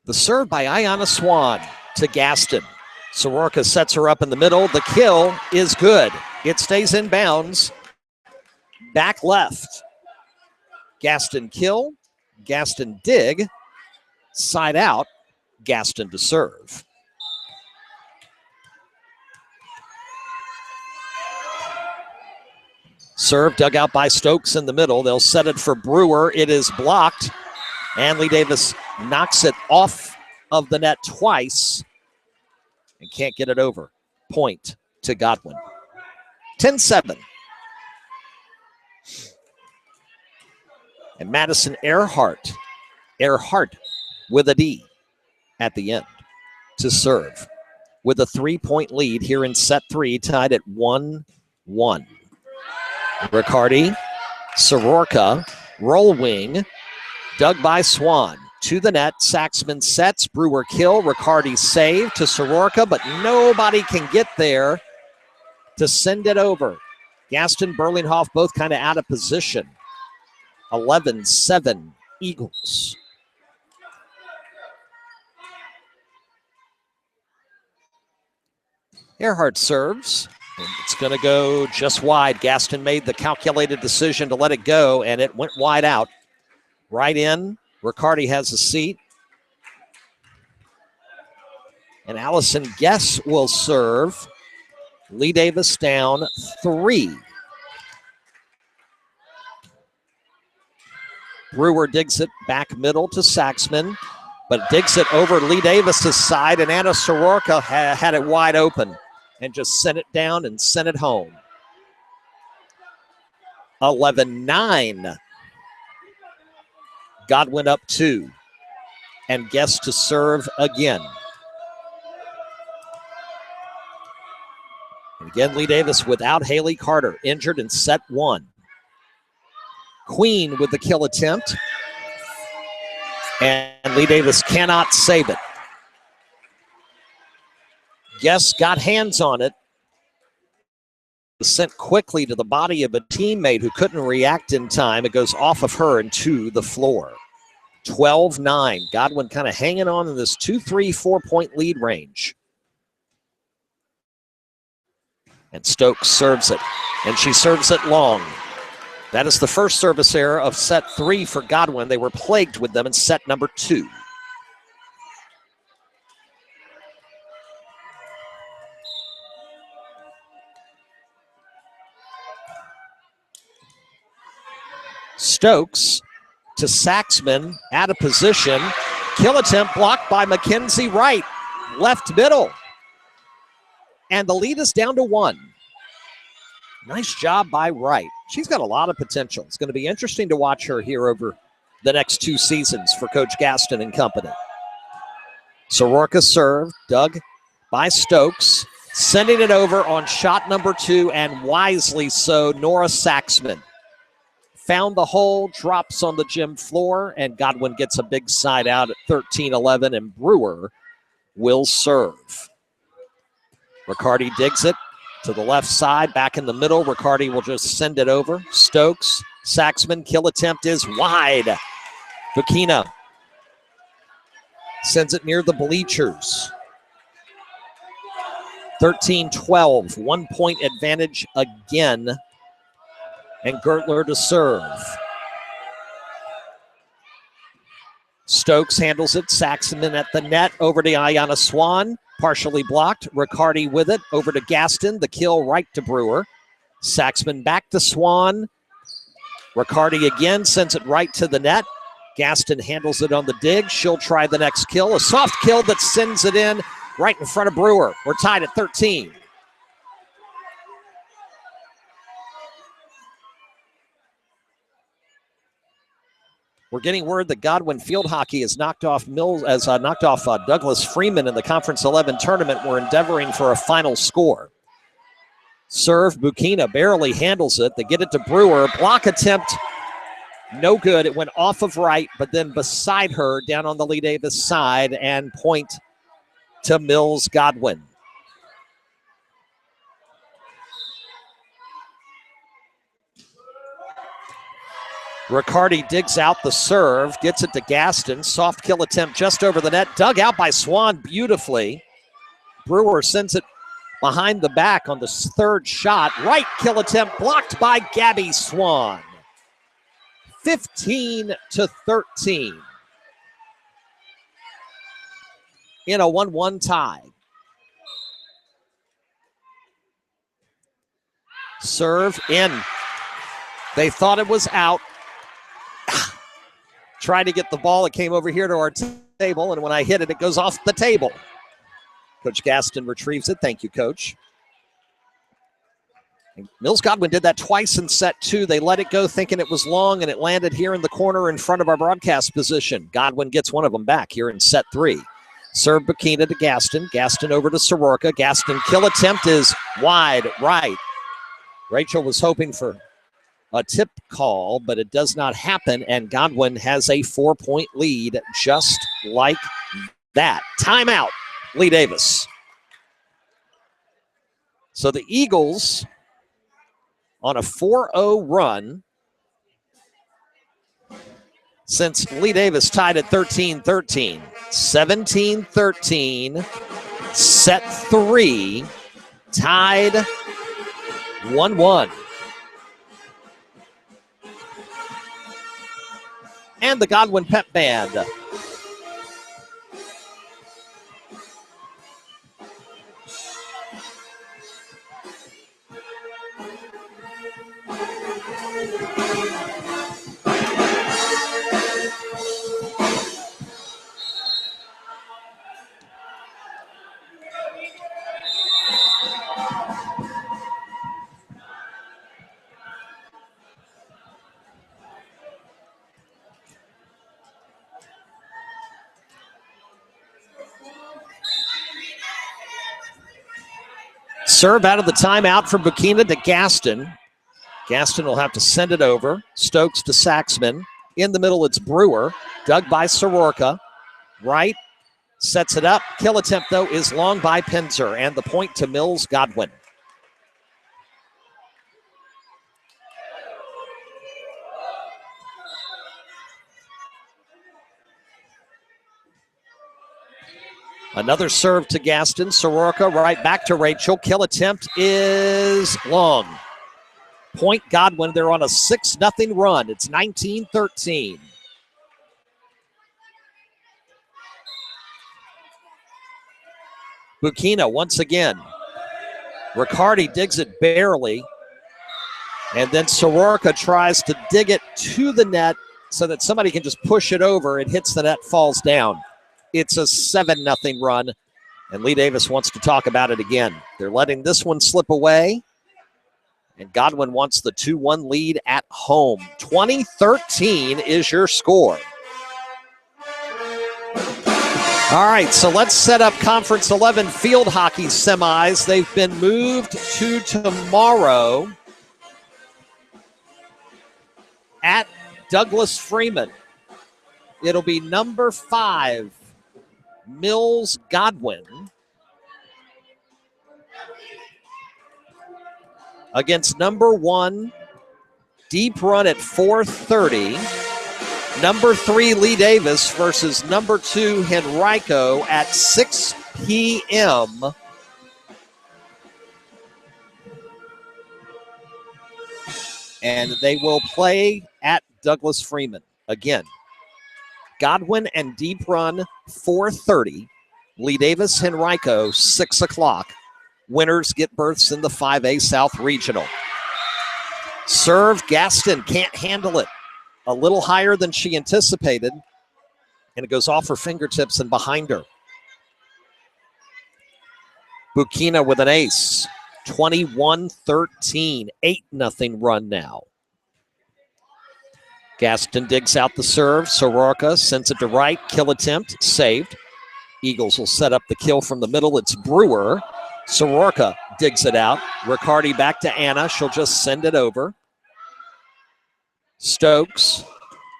S1: The serve by Ayanna Swan to Gaston. Soroka sets her up in the middle. The kill is good. It stays in bounds. Back left. Gaston kill. Gaston dig. Side out. Gaston to serve. Serve dug out by Stokes in the middle. They'll set it for Brewer. It is blocked. And Lee Davis knocks it off of the net twice and can't get it over. Point to Godwin. 10-7. And Madison Earhart with a D at the end to serve with a 3-point lead here in set 3, tied at 1-1. Riccardi, Soroka, roll wing, dug by Swan. To the net, Saxman sets, Brewer kill, Riccardi save to Soroka, but nobody can get there to send it over. Gaston, Berlinghoff both kind of out of position. 11-7 Eagles. Earhart serves. And it's going to go just wide. Gaston made the calculated decision to let it go, and it went wide out. Right in. Riccardi has a seat. And Allison Guess will serve. Lee Davis down 3. Brewer digs it back middle to Saxman, but digs it over Lee Davis's side, and Anna Soroka had it wide open and just sent it down and sent it home. 11-9. Godwin up 2. And Guess to serve again. And again, Lee Davis without Haley Carter, injured in set 1. Queen with the kill attempt. And Lee Davis cannot save it. Guess got hands on it. Sent quickly to the body of a teammate who couldn't react in time. It goes off of her and to the floor. 12-9. Godwin kind of hanging on in this 2, 3, 4-point lead range. And Stokes serves it. And she serves it long. That is the first service error of set 3 for Godwin. They were plagued with them in set number 2. Stokes to Saxman, out of position. Kill attempt blocked by Mackenzie Wright, left middle. And the lead is down to 1. Nice job by Wright. She's got a lot of potential. It's going to be interesting to watch her here over the next 2 seasons for Coach Gaston and company. Soroka serve, dug by Stokes, sending it over on shot number 2, and wisely so, Nora Saxman. Found the hole, drops on the gym floor, and Godwin gets a big side out at 13-11, and Brewer will serve. Riccardi digs it To the left side, back in the middle. Riccardi will just send it over. Stokes, Saxman, kill attempt is wide. Bukina sends it near the bleachers. 13-12, 1 point advantage again. And Gertler to serve. Stokes handles it. Saxman at the net. Over to Ayana Swan. Partially blocked. Riccardi with it. Over to Gaston. The kill right to Brewer. Saxman back to Swan. Riccardi again sends it right to the net. Gaston handles it on the dig. She'll try the next kill. A soft kill that sends it in right in front of Brewer. We're tied at 13. We're getting word that Godwin Field Hockey has knocked off Douglas Freeman in the Conference 11 tournament. We're endeavoring for a final score. Serve, Bukina barely handles it. They get it to Brewer. Block attempt, no good. It went off of right, but then beside her down on the Lee Davis side, and point to Mills Godwin. Riccardi digs out the serve, gets it to Gaston. Soft kill attempt just over the net. Dug out by Swan beautifully. Brewer sends it behind the back on the third shot. Right kill attempt blocked by Gabby Swan. 15-13. In a 1-1 tie. Serve in. They thought it was out. Tried to get the ball. It came over here to our table, and when I hit it, it goes off the table. Coach Gaston retrieves it. Thank you, Coach. And Mills Godwin did that twice in set 2. They let it go thinking it was long, and it landed here in the corner in front of our broadcast position. Godwin gets one of them back here in set 3. Serve Bukina to Gaston. Gaston over to Soroka. Gaston kill attempt is wide right. Rachel was hoping for a tip call, but it does not happen, and Godwin has a 4-point lead just like that. Timeout, Lee Davis. So the Eagles on a 4-0 run since Lee Davis tied at 13-13. 17-13, set 3, tied 1-1. And the Godwin Pep Band. Serve out of the timeout from Bukina to Gaston. Gaston will have to send it over. Stokes to Saxman. In the middle, it's Brewer. Dug by Soroka. Right. Sets it up. Kill attempt, though, is long by Pinzer. And the point to Mills Godwin. Another serve to Gaston. Soroka right back to Rachel. Kill attempt is long. Point Godwin. They're on a 6-0 run. It's 19-13. Bukina once again. Riccardi digs it barely. And then Soroka tries to dig it to the net so that somebody can just push it over. It hits the net, falls down. It's a 7-0 run, and Lee Davis wants to talk about it again. They're letting this one slip away, and Godwin wants the 2-1 lead at home. 20-13 is your score. All right, so let's set up Conference 11 field hockey semis. They've been moved to tomorrow at Douglas Freeman. It'll be number 5. Mills Godwin against number 1, Deep Run at 4:30. Number 3, Lee Davis versus number 2, Henrico at 6 p.m. And they will play at Douglas Freeman. Again, Godwin and Deep Run, 4:30. Lee Davis, Henrico, 6 o'clock. Winners get berths in the 5A South Regional. Serve, Gaston can't handle it. A little higher than she anticipated. And it goes off her fingertips and behind her. Bukina with an ace. 21-13. 8-0 run now. Gaston digs out the serve. Soroka sends it to right. Kill attempt. Saved. Eagles will set up the kill from the middle. It's Brewer. Soroka digs it out. Riccardi back to Anna. She'll just send it over. Stokes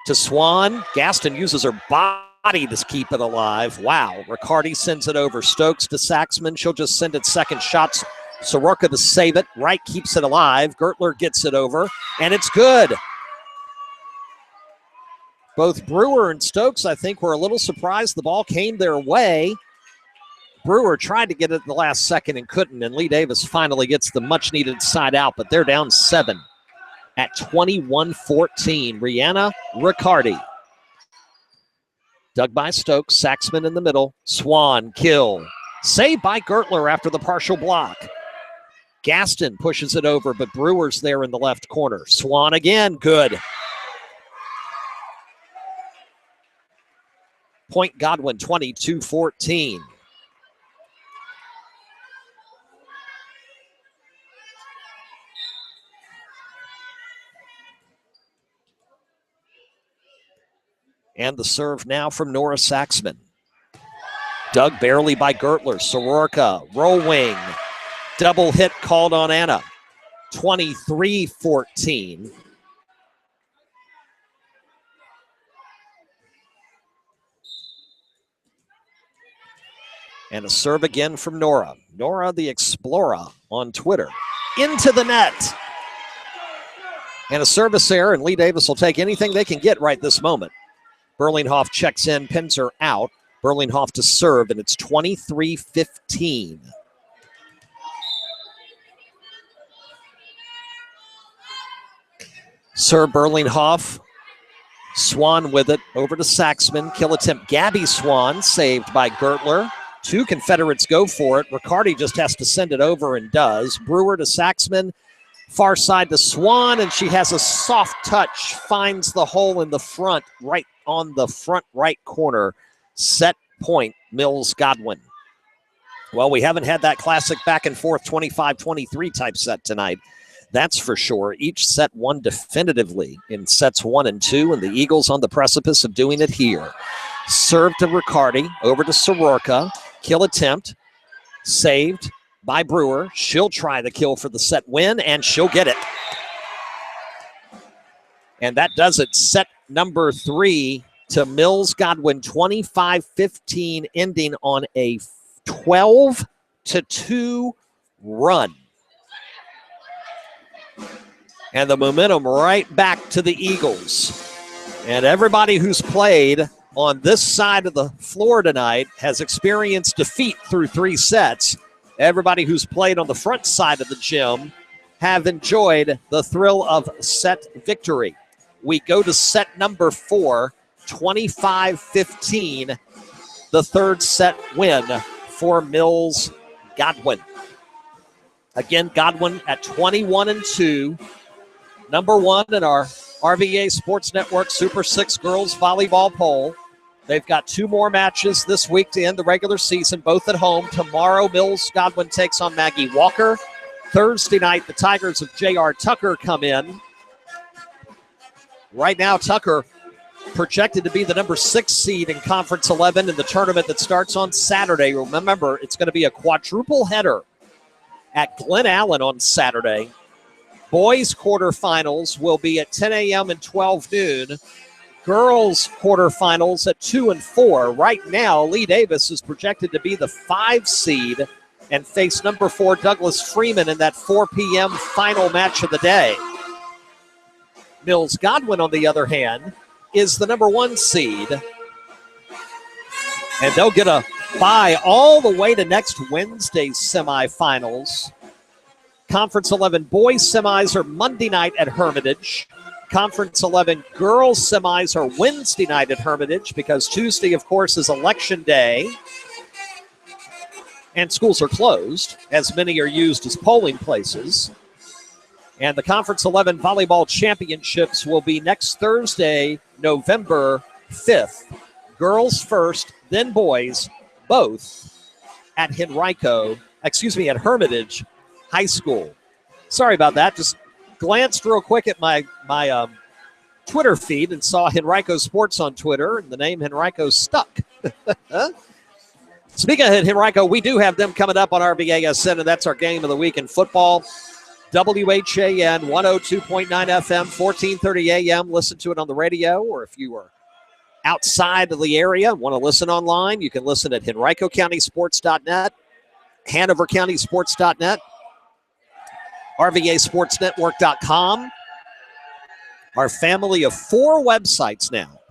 S1: to Swan. Gaston uses her body to keep it alive. Wow. Riccardi sends it over. Stokes to Saxman. She'll just send it second shots. Soroka to save it. Wright keeps it alive. Gertler gets it over. And it's good. Both Brewer and Stokes, I think, were a little surprised the ball came their way. Brewer tried to get it at the last second and couldn't. And Lee Davis finally gets the much-needed side out. But they're down 7. At 21-14, Rihanna Riccardi. Dug by Stokes, Saxman in the middle. Swan, kill. Saved by Gertler after the partial block. Gaston pushes it over, but Brewer's there in the left corner. Swan again, good. Point Godwin, 22-14. And the serve now from Nora Saxman. Dug barely by Gertler. Soroka, roll wing. Double hit called on Anna. 23-14. And a serve again from Nora. Nora the Explorer on Twitter. Into the net. And a service error, and Lee Davis will take anything they can get right this moment. Berlinghoff checks in, pins her out. Berlinghoff to serve, and it's 23-15. Serve Berlinghoff. Swan with it, over to Saxman. Kill attempt, Gabby Swan, saved by Gertler. 2 Confederates go for it. Riccardi just has to send it over and does. Brewer to Saxman. Far side to Swan, and she has a soft touch. Finds the hole in the front, right on the front right corner. Set point, Mills Godwin. Well, we haven't had that classic back and forth 25-23 type set tonight. That's for sure. Each set won definitively in sets 1 and 2, and the Eagles on the precipice of doing it here. Serve to Riccardi, over to Soroka. Kill attempt, saved by Brewer. She'll try the kill for the set win, and she'll get it. And that does it. Set number 3 to Mills Godwin, 25-15, ending on a 12-2 run. And the momentum right back to the Eagles. And everybody who's played on this side of the floor tonight has experienced defeat through 3 sets. Everybody who's played on the front side of the gym have enjoyed the thrill of set victory. We go to set number 4, 25-15, the third set win for Mills Godwin. Again, Godwin at 21-2, number 1 in our RVA Sports Network Super 6 Girls Volleyball poll. They've got 2 more matches this week to end the regular season, both at home. Tomorrow, Mills Godwin takes on Maggie Walker. Thursday night, the Tigers of J.R. Tucker come in. Right now, Tucker projected to be the number 6 seed in Conference 11 in the tournament that starts on Saturday. Remember, it's going to be a quadruple header at Glen Allen on Saturday. Boys quarterfinals will be at 10 a.m. and 12 noon. Girls quarterfinals at 2 and 4. Right now, Lee Davis is projected to be the 5 seed and face number 4 Douglas Freeman in that 4 p.m. final match of the day. Mills Godwin, on the other hand, is the number 1 seed, and they'll get a bye all the way to next Wednesday's semifinals. Conference 11 boys semis are Monday night at Hermitage. Conference 11 girls semis are Wednesday night at Hermitage because Tuesday, of course, is election day. And schools are closed, as many are used as polling places. And the Conference 11 volleyball championships will be next Thursday, November 5th. Girls first, then boys, both at Hermitage High School. Sorry about that. Just glanced real quick at my Twitter feed and saw Henrico Sports on Twitter, and the name Henrico stuck. Speaking of Henrico, we do have them coming up on RVASN, and that's our game of the week in football. WHAN 102.9 FM, 1430 AM. Listen to it on the radio, or if you are outside of the area and want to listen online, you can listen at HenricoCountySports.net, HanoverCountySports.net, RVASportsNetwork.com. Our family of 4 websites now.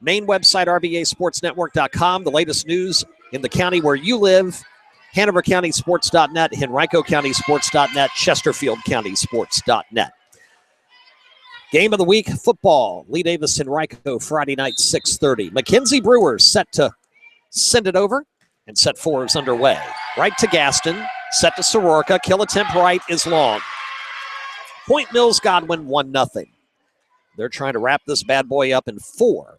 S1: Main website, RVASportsNetwork.com. The latest news in the county where you live, HanoverCountySports.net, HenricoCountySports.net, ChesterfieldCountySports.net. Game of the week, football. Lee Davis, Henrico, Friday night, 6:30. Mackenzie Brewer set to send it over, and set 4 is underway. Right to Gaston, set to Soroka. Kill attempt right is long. Point Mills Godwin, 1-0. They're trying to wrap this bad boy up in 4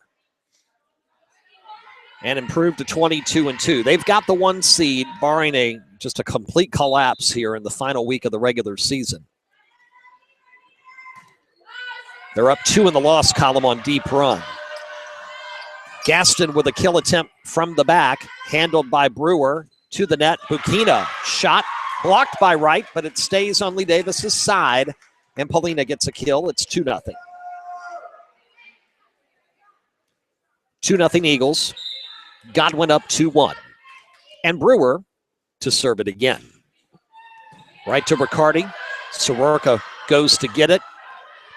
S1: and improve to 22-2. They've got the 1 seed, barring just a complete collapse here in the final week of the regular season. They're up 2 in the loss column on deep run. Gaston with a kill attempt from the back, handled by Brewer to the net. Bukina shot, blocked by Wright, but it stays on Lee Davis's side, and Paulina gets a kill. It's 2-0. 2-0 Eagles. Godwin up 2-1. And Brewer to serve it again. Right to Riccardi. Soroka goes to get it.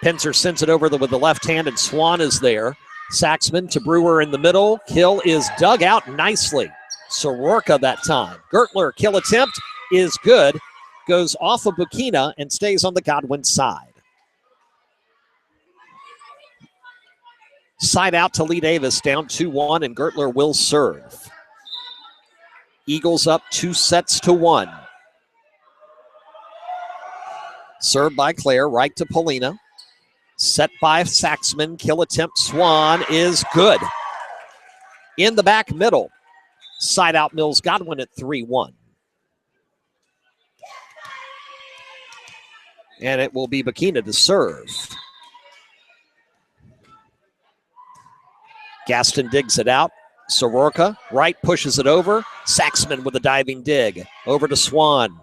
S1: Penzer sends it over with the left hand, and Swan is there. Saxman to Brewer in the middle. Kill is dug out nicely. Soroka that time. Gertler, kill attempt is good. Goes off of Bukina and stays on the Godwin side. Side out to Lee Davis, down 2-1, and Gertler will serve. Eagles up 2-1. Served by Claire, right to Paulina. Set by Saxman, kill attempt, Swan is good. In the back middle, side out Mills Godwin at 3-1. And it will be Bukina to serve. Gaston digs it out. Soroka, right, pushes it over. Saxman with a diving dig. Over to Swan.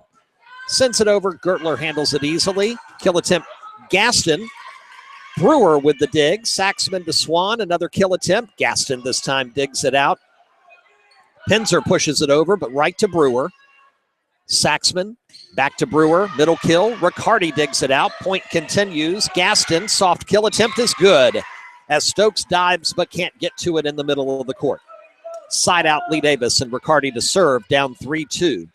S1: Sends it over. Gertler handles it easily. Kill attempt, Gaston. Brewer with the dig. Saxman to Swan. Another kill attempt. Gaston this time digs it out. Penzer pushes it over, but right to Brewer. Saxman back to Brewer. Middle kill. Riccardi digs it out. Point continues. Gaston, soft kill attempt is good, as Stokes dives but can't get to it in the middle of the court. Side out Lee Davis, and Riccardi to serve, down 3-2.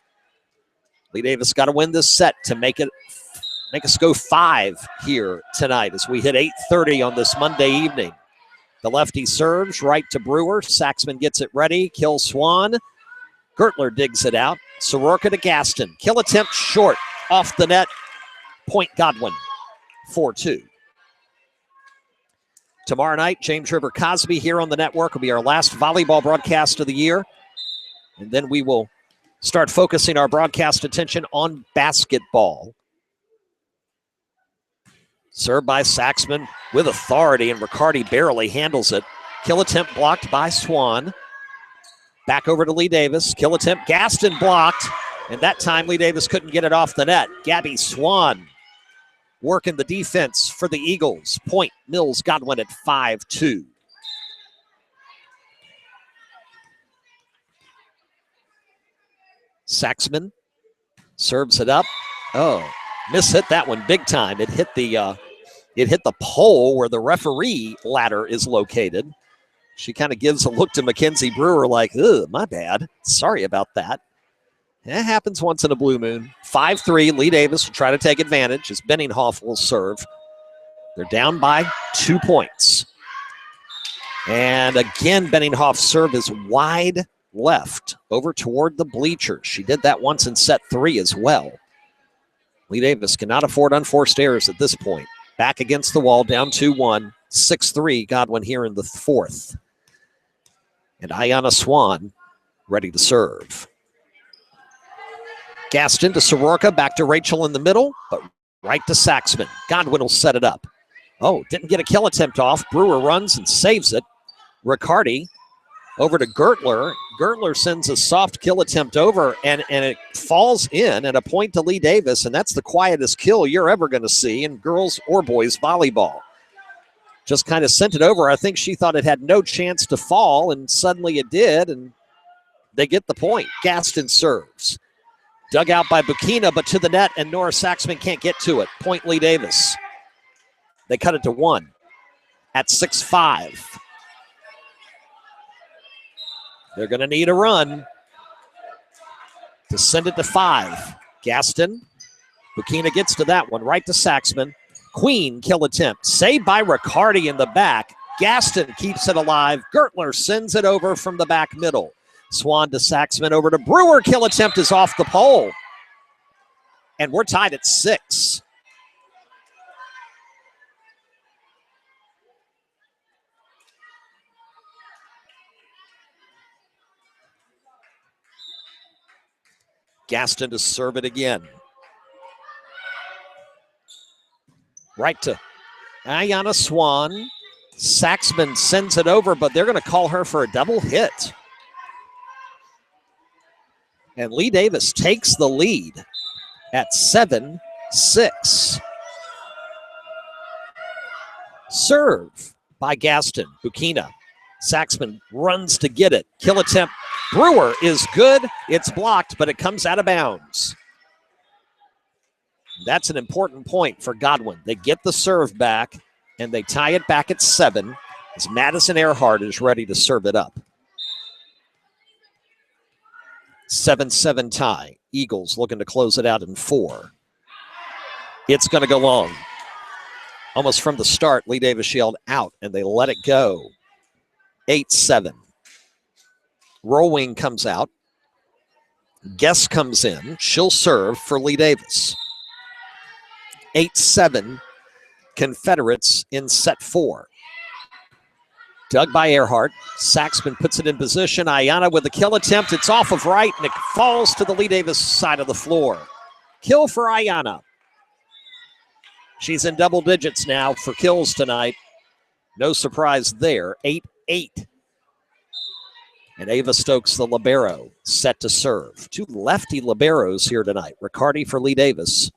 S1: Lee Davis got to win this set to make us go 5 here tonight as we hit 8:30 on this Monday evening. The lefty serves right to Brewer. Saxman gets it ready. Kill Swan. Gertler digs it out. Soroka to Gaston. Kill attempt short. Off the net. Point Godwin. 4-2. Tomorrow night, James River Cosby here on the network will be our last volleyball broadcast of the year. And then we will start focusing our broadcast attention on basketball. Served by Saxman with authority, and Riccardi barely handles it. Kill attempt blocked by Swan. Back over to Lee Davis. Kill attempt, Gaston blocked, and that time Lee Davis couldn't get it off the net. Gabby Swan working the defense for the Eagles. Point Mills Godwin at 5-2. Saxman serves it up. Oh, mishit that one big time. It hit the pole where the referee ladder is located. She kind of gives a look to Mackenzie Brewer like, ugh, my bad. Sorry about that. It happens once in a blue moon. 5-3, Lee Davis will try to take advantage as Benninghoff will serve. They're down by 2 points. And again, Benninghoff's serve is wide left over toward the bleachers. She did that once in set 3 as well. Lee Davis cannot afford unforced errors at this point. Back against the wall, down 2-1. 6-3, Godwin here in the 4th. And Ayanna Swan ready to serve. Gaston to Soroka, back to Rachel in the middle, but right to Saxman. Godwin will set it up. Oh, didn't get a kill attempt off. Brewer runs and saves it. Riccardi over to Gertler. Gertler sends a soft kill attempt over, and it falls in, and a point to Lee Davis, and that's the quietest kill you're ever going to see in girls or boys volleyball. Just kind of sent it over. I think she thought it had no chance to fall, and suddenly it did, and they get the point. Gaston serves. Dug out by Bukina, but to the net, and Nora Saxman can't get to it. Point Lee Davis. They cut it to 1 at 6-5. They're going to need a run to send it to 5. Gaston. Bukina gets to that one, right to Saxman. Queen kill attempt. Saved by Riccardi in the back. Gaston keeps it alive. Gertler sends it over from the back middle. Swan to Saxman over to Brewer. Kill attempt is off the pole. And we're tied at 6. Gaston to serve it again. Right to Ayanna Swan. Saxman sends it over, but they're going to call her for a double hit. And Lee Davis takes the lead at 7-6. Serve by Gaston. Bukina. Saxman runs to get it. Kill attempt. Brewer is good. It's blocked, but it comes out of bounds. That's an important point for Godwin. They get the serve back, and they tie it back at 7 as Madison Earhart is ready to serve it up. 7-7 tie. Eagles looking to close it out in 4. It's going to go long. Almost from the start, Lee Davis yelled out, and they let it go. 8-7. Rollwing comes out. Guess comes in. She'll serve for Lee Davis. 8-7. Confederates in set 4. Dug by Earhart. Saxman puts it in position. Ayanna with the kill attempt. It's off of right, and it falls to the Lee Davis side of the floor. Kill for Ayanna. She's in double digits now for kills tonight. No surprise there. 8-8. And Ava Stokes, the libero, set to serve. 2 lefty liberos here tonight. Riccardi for Lee Davis.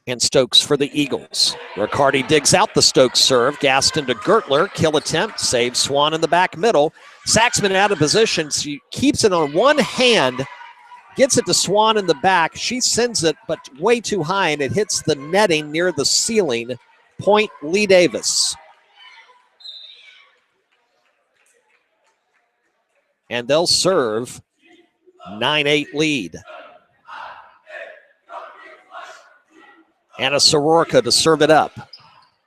S1: And Stokes for the Eagles. Riccardi digs out the Stokes serve. Gaston to Gertler. Kill attempt. Saves Swan in the back middle. Saxman out of position. She keeps it on one hand. Gets it to Swan in the back. She sends it, but way too high, and it hits the netting near the ceiling. Point Lee Davis. And they'll serve. 9-8 lead. Anna Soroka to serve it up.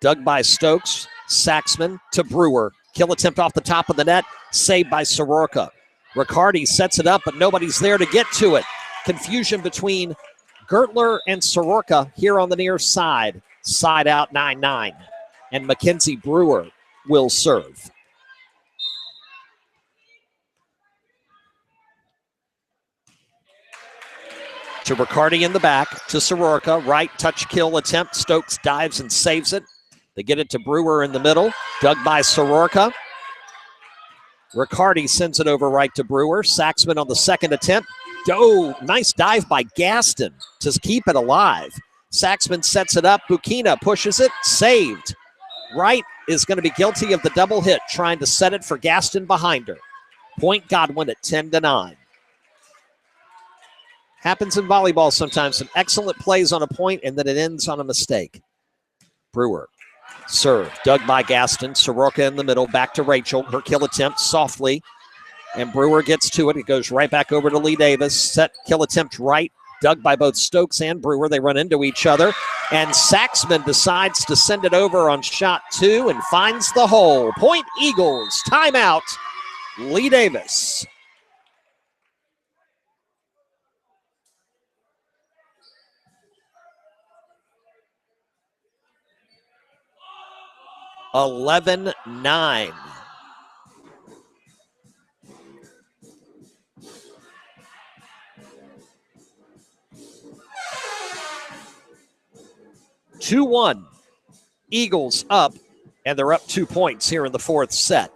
S1: Dug by Stokes. Saxman to Brewer. Kill attempt off the top of the net. Saved by Soroka. Riccardi sets it up, but nobody's there to get to it. Confusion between Gertler and Soroka here on the near side. Side out 9-9. And Mackenzie Brewer will serve. To Riccardi in the back, to Soroka, right touch kill attempt. Stokes dives and saves it. They get it to Brewer in the middle, dug by Soroka. Riccardi sends it over right to Brewer. Saxman on the second attempt. Oh, nice dive by Gaston to keep it alive. Saxman sets it up. Bukina pushes it, saved. Wright is going to be guilty of the double hit, trying to set it for Gaston behind her. Point Godwin at 10-9. Happens in volleyball sometimes. Some excellent plays on a point, and then it ends on a mistake. Brewer. Serve. Dug by Gaston. Soroka in the middle. Back to Rachel. Her kill attempt softly. And Brewer gets to it. It goes right back over to Lee Davis. Set kill attempt right. Dug by both Stokes and Brewer. They run into each other. And Saxman decides to send it over on shot 2 and finds the hole. Point Eagles. Timeout. Lee Davis. (11-9). (2-1). Eagles up, and they're up 2 points here in the fourth set.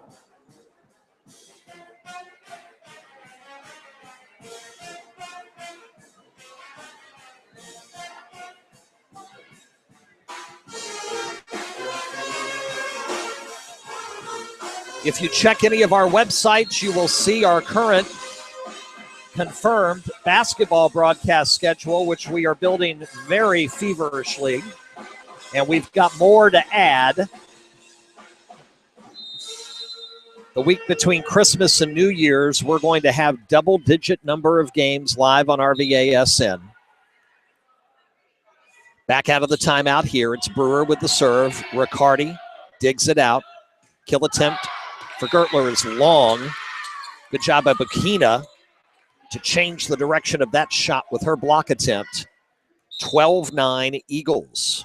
S1: If you check any of our websites, you will see our current confirmed basketball broadcast schedule, which we are building very feverishly. And we've got more to add. The week between Christmas and New Year's, we're going to have double-digit number of games live on RVA SN. Back out of the timeout here. It's Brewer with the serve. Riccardi digs it out. Kill attempt for Gertler is long. Good job by Bukina to change the direction of that shot with her block attempt. 12-9 Eagles.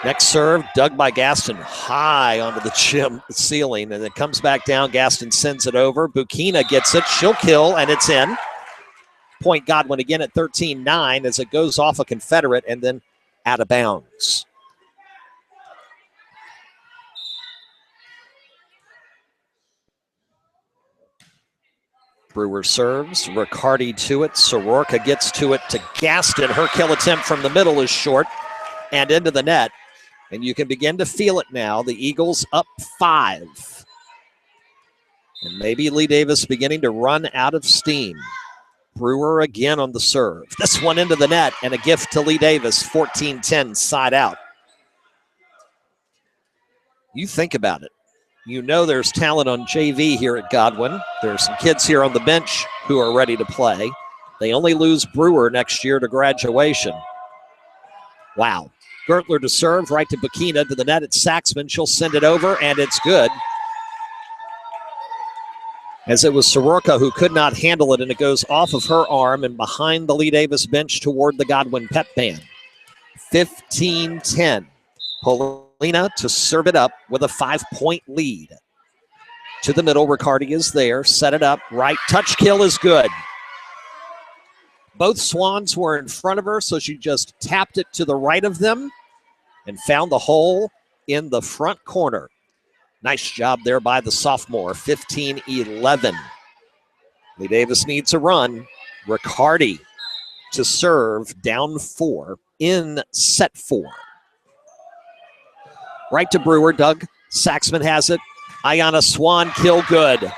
S1: Next serve, dug by Gaston high onto the ceiling, and it comes back down. Gaston sends it over. Bukina gets it. She'll kill, and it's in. Point Godwin again at 13-9 as it goes off a Confederate and then out of bounds. Brewer serves. Riccardi to it. Soroka gets to it to Gaston. Her kill attempt from the middle is short and into the net. And you can begin to feel it now. The Eagles up 5. And maybe Lee Davis beginning to run out of steam. Brewer again on the serve. This one into the net and a gift to Lee Davis. 14-10 side out. You think about it. You know there's talent on JV here at Godwin. There's some kids here on the bench who are ready to play. They only lose Brewer next year to graduation. Wow. Gertler to serve, right to Bukina, to the net. It's Saxman. She'll send it over, and it's good. As it was Soroka who could not handle it, and it goes off of her arm and behind the Lee Davis bench toward the Godwin pep band. 15-10. Polina to serve it up with a 5-point lead. To the middle, Riccardi is there. Set it up. Right touch kill is good. Both Swans were in front of her, so she just tapped it to the right of them and found the hole in the front corner. Nice job there by the sophomore. 15-11. Lee Davis needs a run. Riccardi to serve, down 4 in set 4. Right to Brewer. Doug Saxman has it. Ayanna Swan kill good.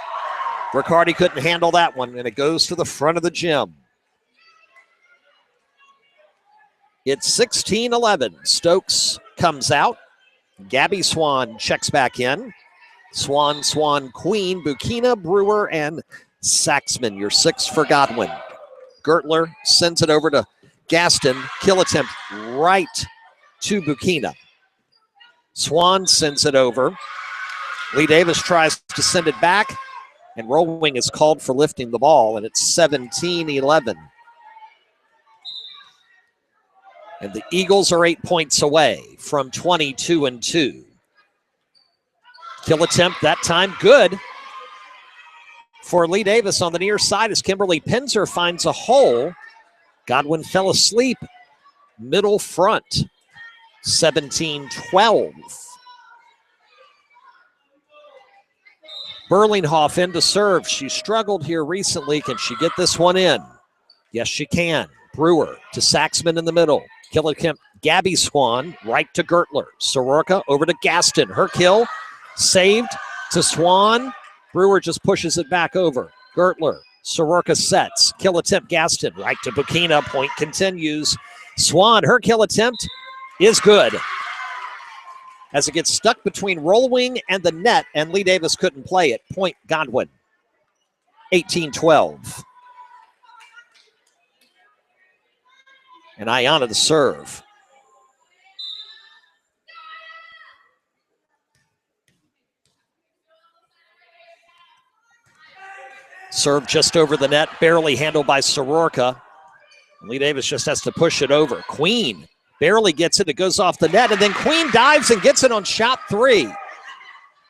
S1: Riccardi couldn't handle that one, and it goes to the front of the gym. It's 16-11. Stokes comes out. Gabby Swan checks back in. Swan, Queen, Bukina, Brewer, and Saxman. Your 6 for Godwin. Gertler sends it over to Gaston. Kill attempt right to Bukina. Swan sends it over. Lee Davis tries to send it back, and Rolwing is called for lifting the ball, and it's 17-11. And the Eagles are 8 points away from 22-2. Kill attempt that time good for Lee Davis on the near side as Kimberly Pinzer finds a hole. Godwin fell asleep. Middle front. 17-12. Berlinghoff in to serve. She struggled here recently. Can she get this one in? Yes, she can. Brewer to Saxman in the middle. Kill attempt, Gabby Swan, right to Gertler. Soroka over to Gaston. Her kill, saved to Swan, Brewer just pushes it back over. Gertler, Soroka sets. Kill attempt, Gaston. Right to Bukina. Point continues. Swan, her kill attempt is good. As it gets stuck between roll wing and the net, and Lee Davis couldn't play it. Point Godwin. 18-12. And Ayanna to serve. Serve just over the net, barely handled by Soroka. Lee Davis just has to push it over. Queen barely gets it. It goes off the net, and then Queen dives and gets it on shot 3.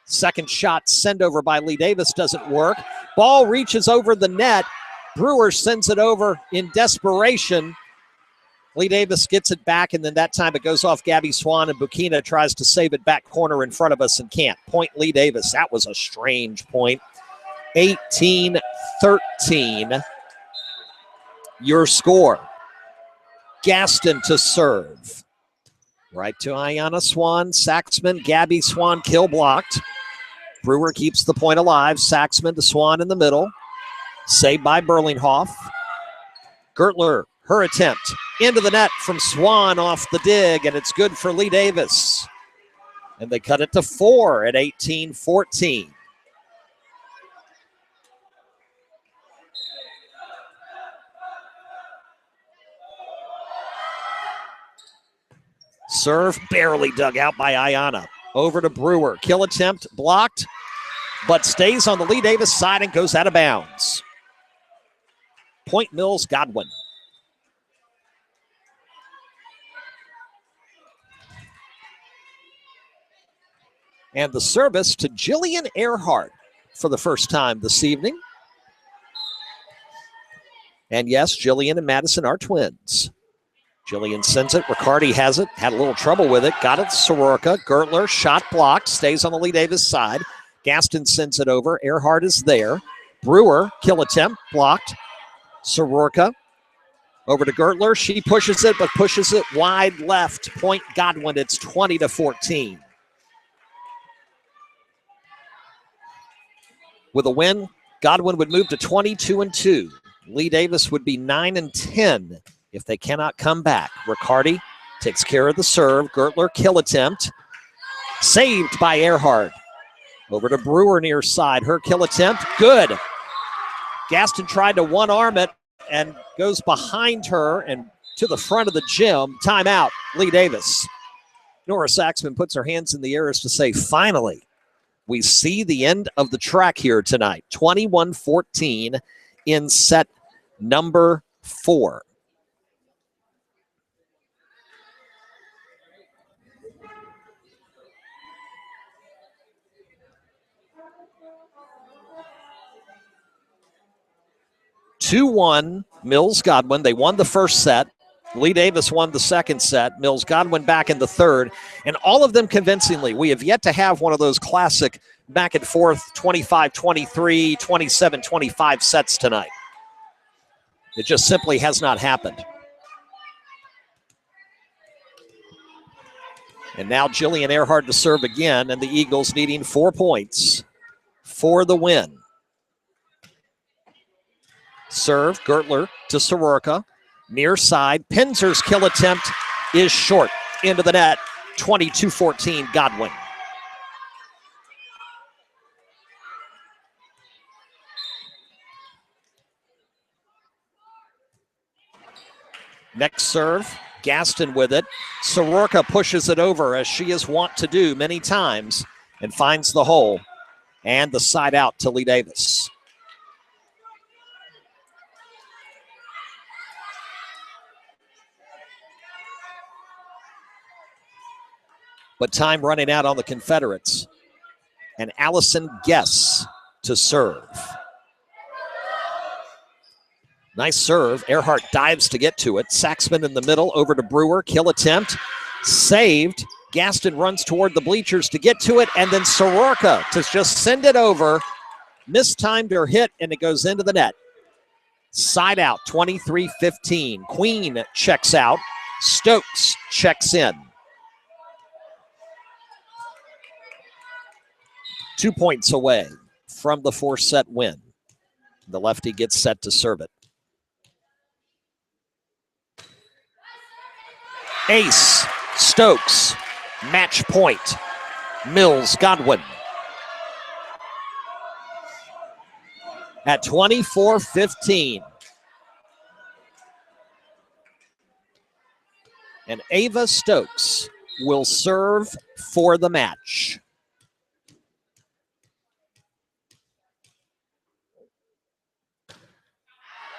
S1: Second shot send over by Lee Davis doesn't work. Ball reaches over the net. Brewer sends it over in desperation. Lee Davis gets it back, and then that time it goes off Gabby Swan, and Bukina tries to save it back corner in front of us and can't. Point Lee Davis. That was a strange point. 18-13. Your score. Gaston to serve. Right to Ayanna Swan. Saxman, Gabby Swan, kill blocked. Brewer keeps the point alive. Saxman to Swan in the middle. Saved by Berlinghoff. Gertler, her attempt. Into the net from Swan off the dig, and it's good for Lee Davis. And they cut it to 4 at 18-14. Serve barely dug out by Ayanna. Over to Brewer. Kill attempt blocked, but stays on the Lee Davis side and goes out of bounds. Point Mills Godwin. And the service to Jillian Earhart for the first time this evening. And yes, Jillian and Madison are twins. Jillian sends it. Riccardi has it. Had a little trouble with it. Got it to Soroka. Gertler, shot blocked. Stays on the Lee Davis side. Gaston sends it over. Earhart is there. Brewer, kill attempt. Blocked. Soroka. Over to Gertler. She pushes it, but pushes it wide left. Point Godwin. It's 20-14. With a win, Godwin would move to 22-2. Lee Davis would be 9-10. If they cannot come back. Riccardi takes care of the serve. Gertler, kill attempt. Saved by Earhart. Over to Brewer near side. Her kill attempt. Good. Gaston tried to one-arm it and goes behind her and to the front of the gym. Timeout. Lee Davis. Nora Saxman puts her hands in the air as to say, finally, we see the end of the track here tonight. 21-14 in set number 4. (2-1) Mills Godwin. They won the first set. Lee Davis won the second set. Mills Godwin back in the third. And all of them convincingly. We have yet to have one of those classic back and forth 25-23, 27-25 sets tonight. It just simply has not happened. And now Jillian Earhart to serve again, and the Eagles needing 4 points for the win. Serve, Gertler to Soroka. Near side, Pinzer's kill attempt is short. Into the net, 22-14 Godwin. Next serve, Gaston with it. Soroka pushes it over as she is wont to do many times and finds the hole. And the side out to Lee Davis. But time running out on the Confederates. And Allison Guess to serve. Nice serve. Earhart dives to get to it. Saxman in the middle, over to Brewer. Kill attempt. Saved. Gaston runs toward the bleachers to get to it, and then Soroka to just send it over. Mistimed her hit, and it goes into the net. Side out, 23-15. Queen checks out. Stokes checks in. 2 points away. from the 4-set win. The lefty gets set to serve it. Ace, Stokes, match point. Mills Godwin. At 24-15. And Ava Stokes will serve for the match.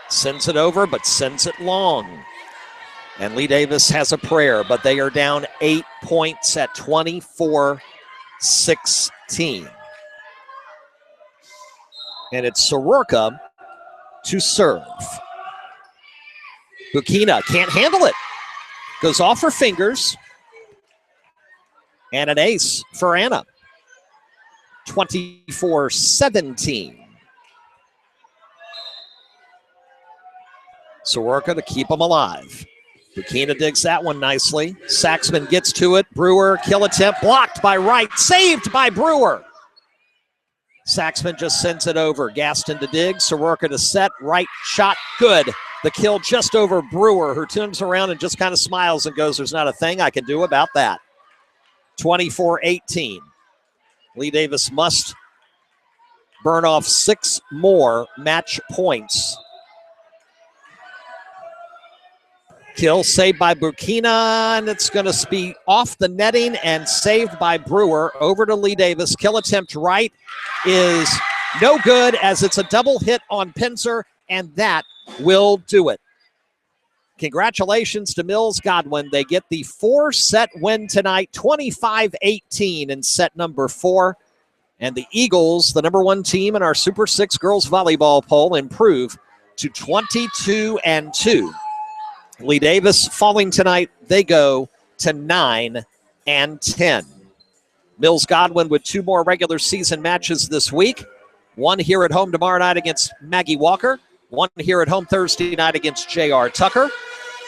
S1: Sends it over, but sends it long. And Lee Davis has a prayer, but they are down 8 points at 24-16. And it's Soroka to serve. Bukina can't handle it. Goes off her fingers. And an ace for Anna. 24-17. Soroka to keep them alive. Bukina digs that one nicely. Saxman gets to it. Brewer, kill attempt, blocked by Wright, saved by Brewer. Saxman just sends it over. Gaston to dig, Soroka to set, Wright shot, good. The kill just over Brewer, who turns around and just kind of smiles and goes, there's not a thing I can do about that. 24-18. Lee Davis must burn off 6 more match points. Kill saved by Bukina, and it's going to be off the netting and saved by Brewer. Over to Lee Davis. Kill attempt right is no good as it's a double hit on Pinzer, and that will do it. Congratulations to Mills Godwin. They get the 4-set win tonight, 25-18 in set number 4. And the Eagles, the number 1 team in our Super 6 girls volleyball poll, improve to 22-2. Lee Davis falling tonight, they go to 9-10. Mills Godwin with 2 more regular season matches this week. 1 here at home tomorrow night against Maggie Walker. 1 here at home Thursday night against J.R. Tucker.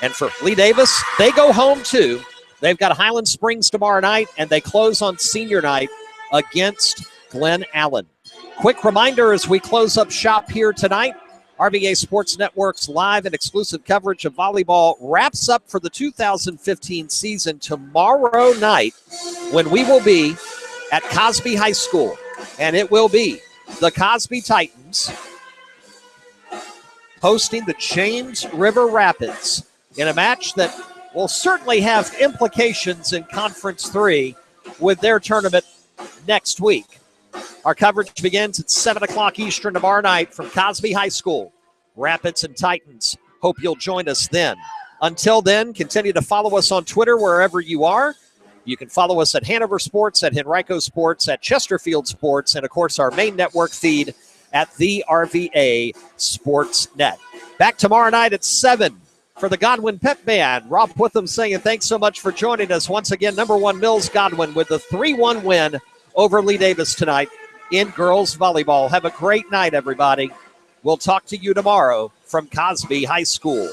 S1: And for Lee Davis, they go home too. They've got Highland Springs tomorrow night, and they close on senior night against Glen Allen. Quick reminder as we close up shop here tonight, RVA Sports Network's live and exclusive coverage of volleyball wraps up for the 2015 season tomorrow night when we will be at Cosby High School. And it will be the Cosby Titans hosting the James River Rapids in a match that will certainly have implications in Conference 3 with their tournament next week. Our coverage begins at 7 o'clock Eastern tomorrow night from Cosby High School. Rapids and Titans. Hope you'll join us then. Until then, continue to follow us on Twitter wherever you are. You can follow us at Hanover Sports, at Henrico Sports, at Chesterfield Sports, and, of course, our main network feed at the RVA Sports Net. Back tomorrow night at 7 for the Godwin Pep Band. Rob Witham saying thanks so much for joining us. Once again, number 1 Mills Godwin with the 3-1 win over Lee Davis tonight in girls volleyball. Have a great night, everybody. We'll talk to you tomorrow from Cosby High School.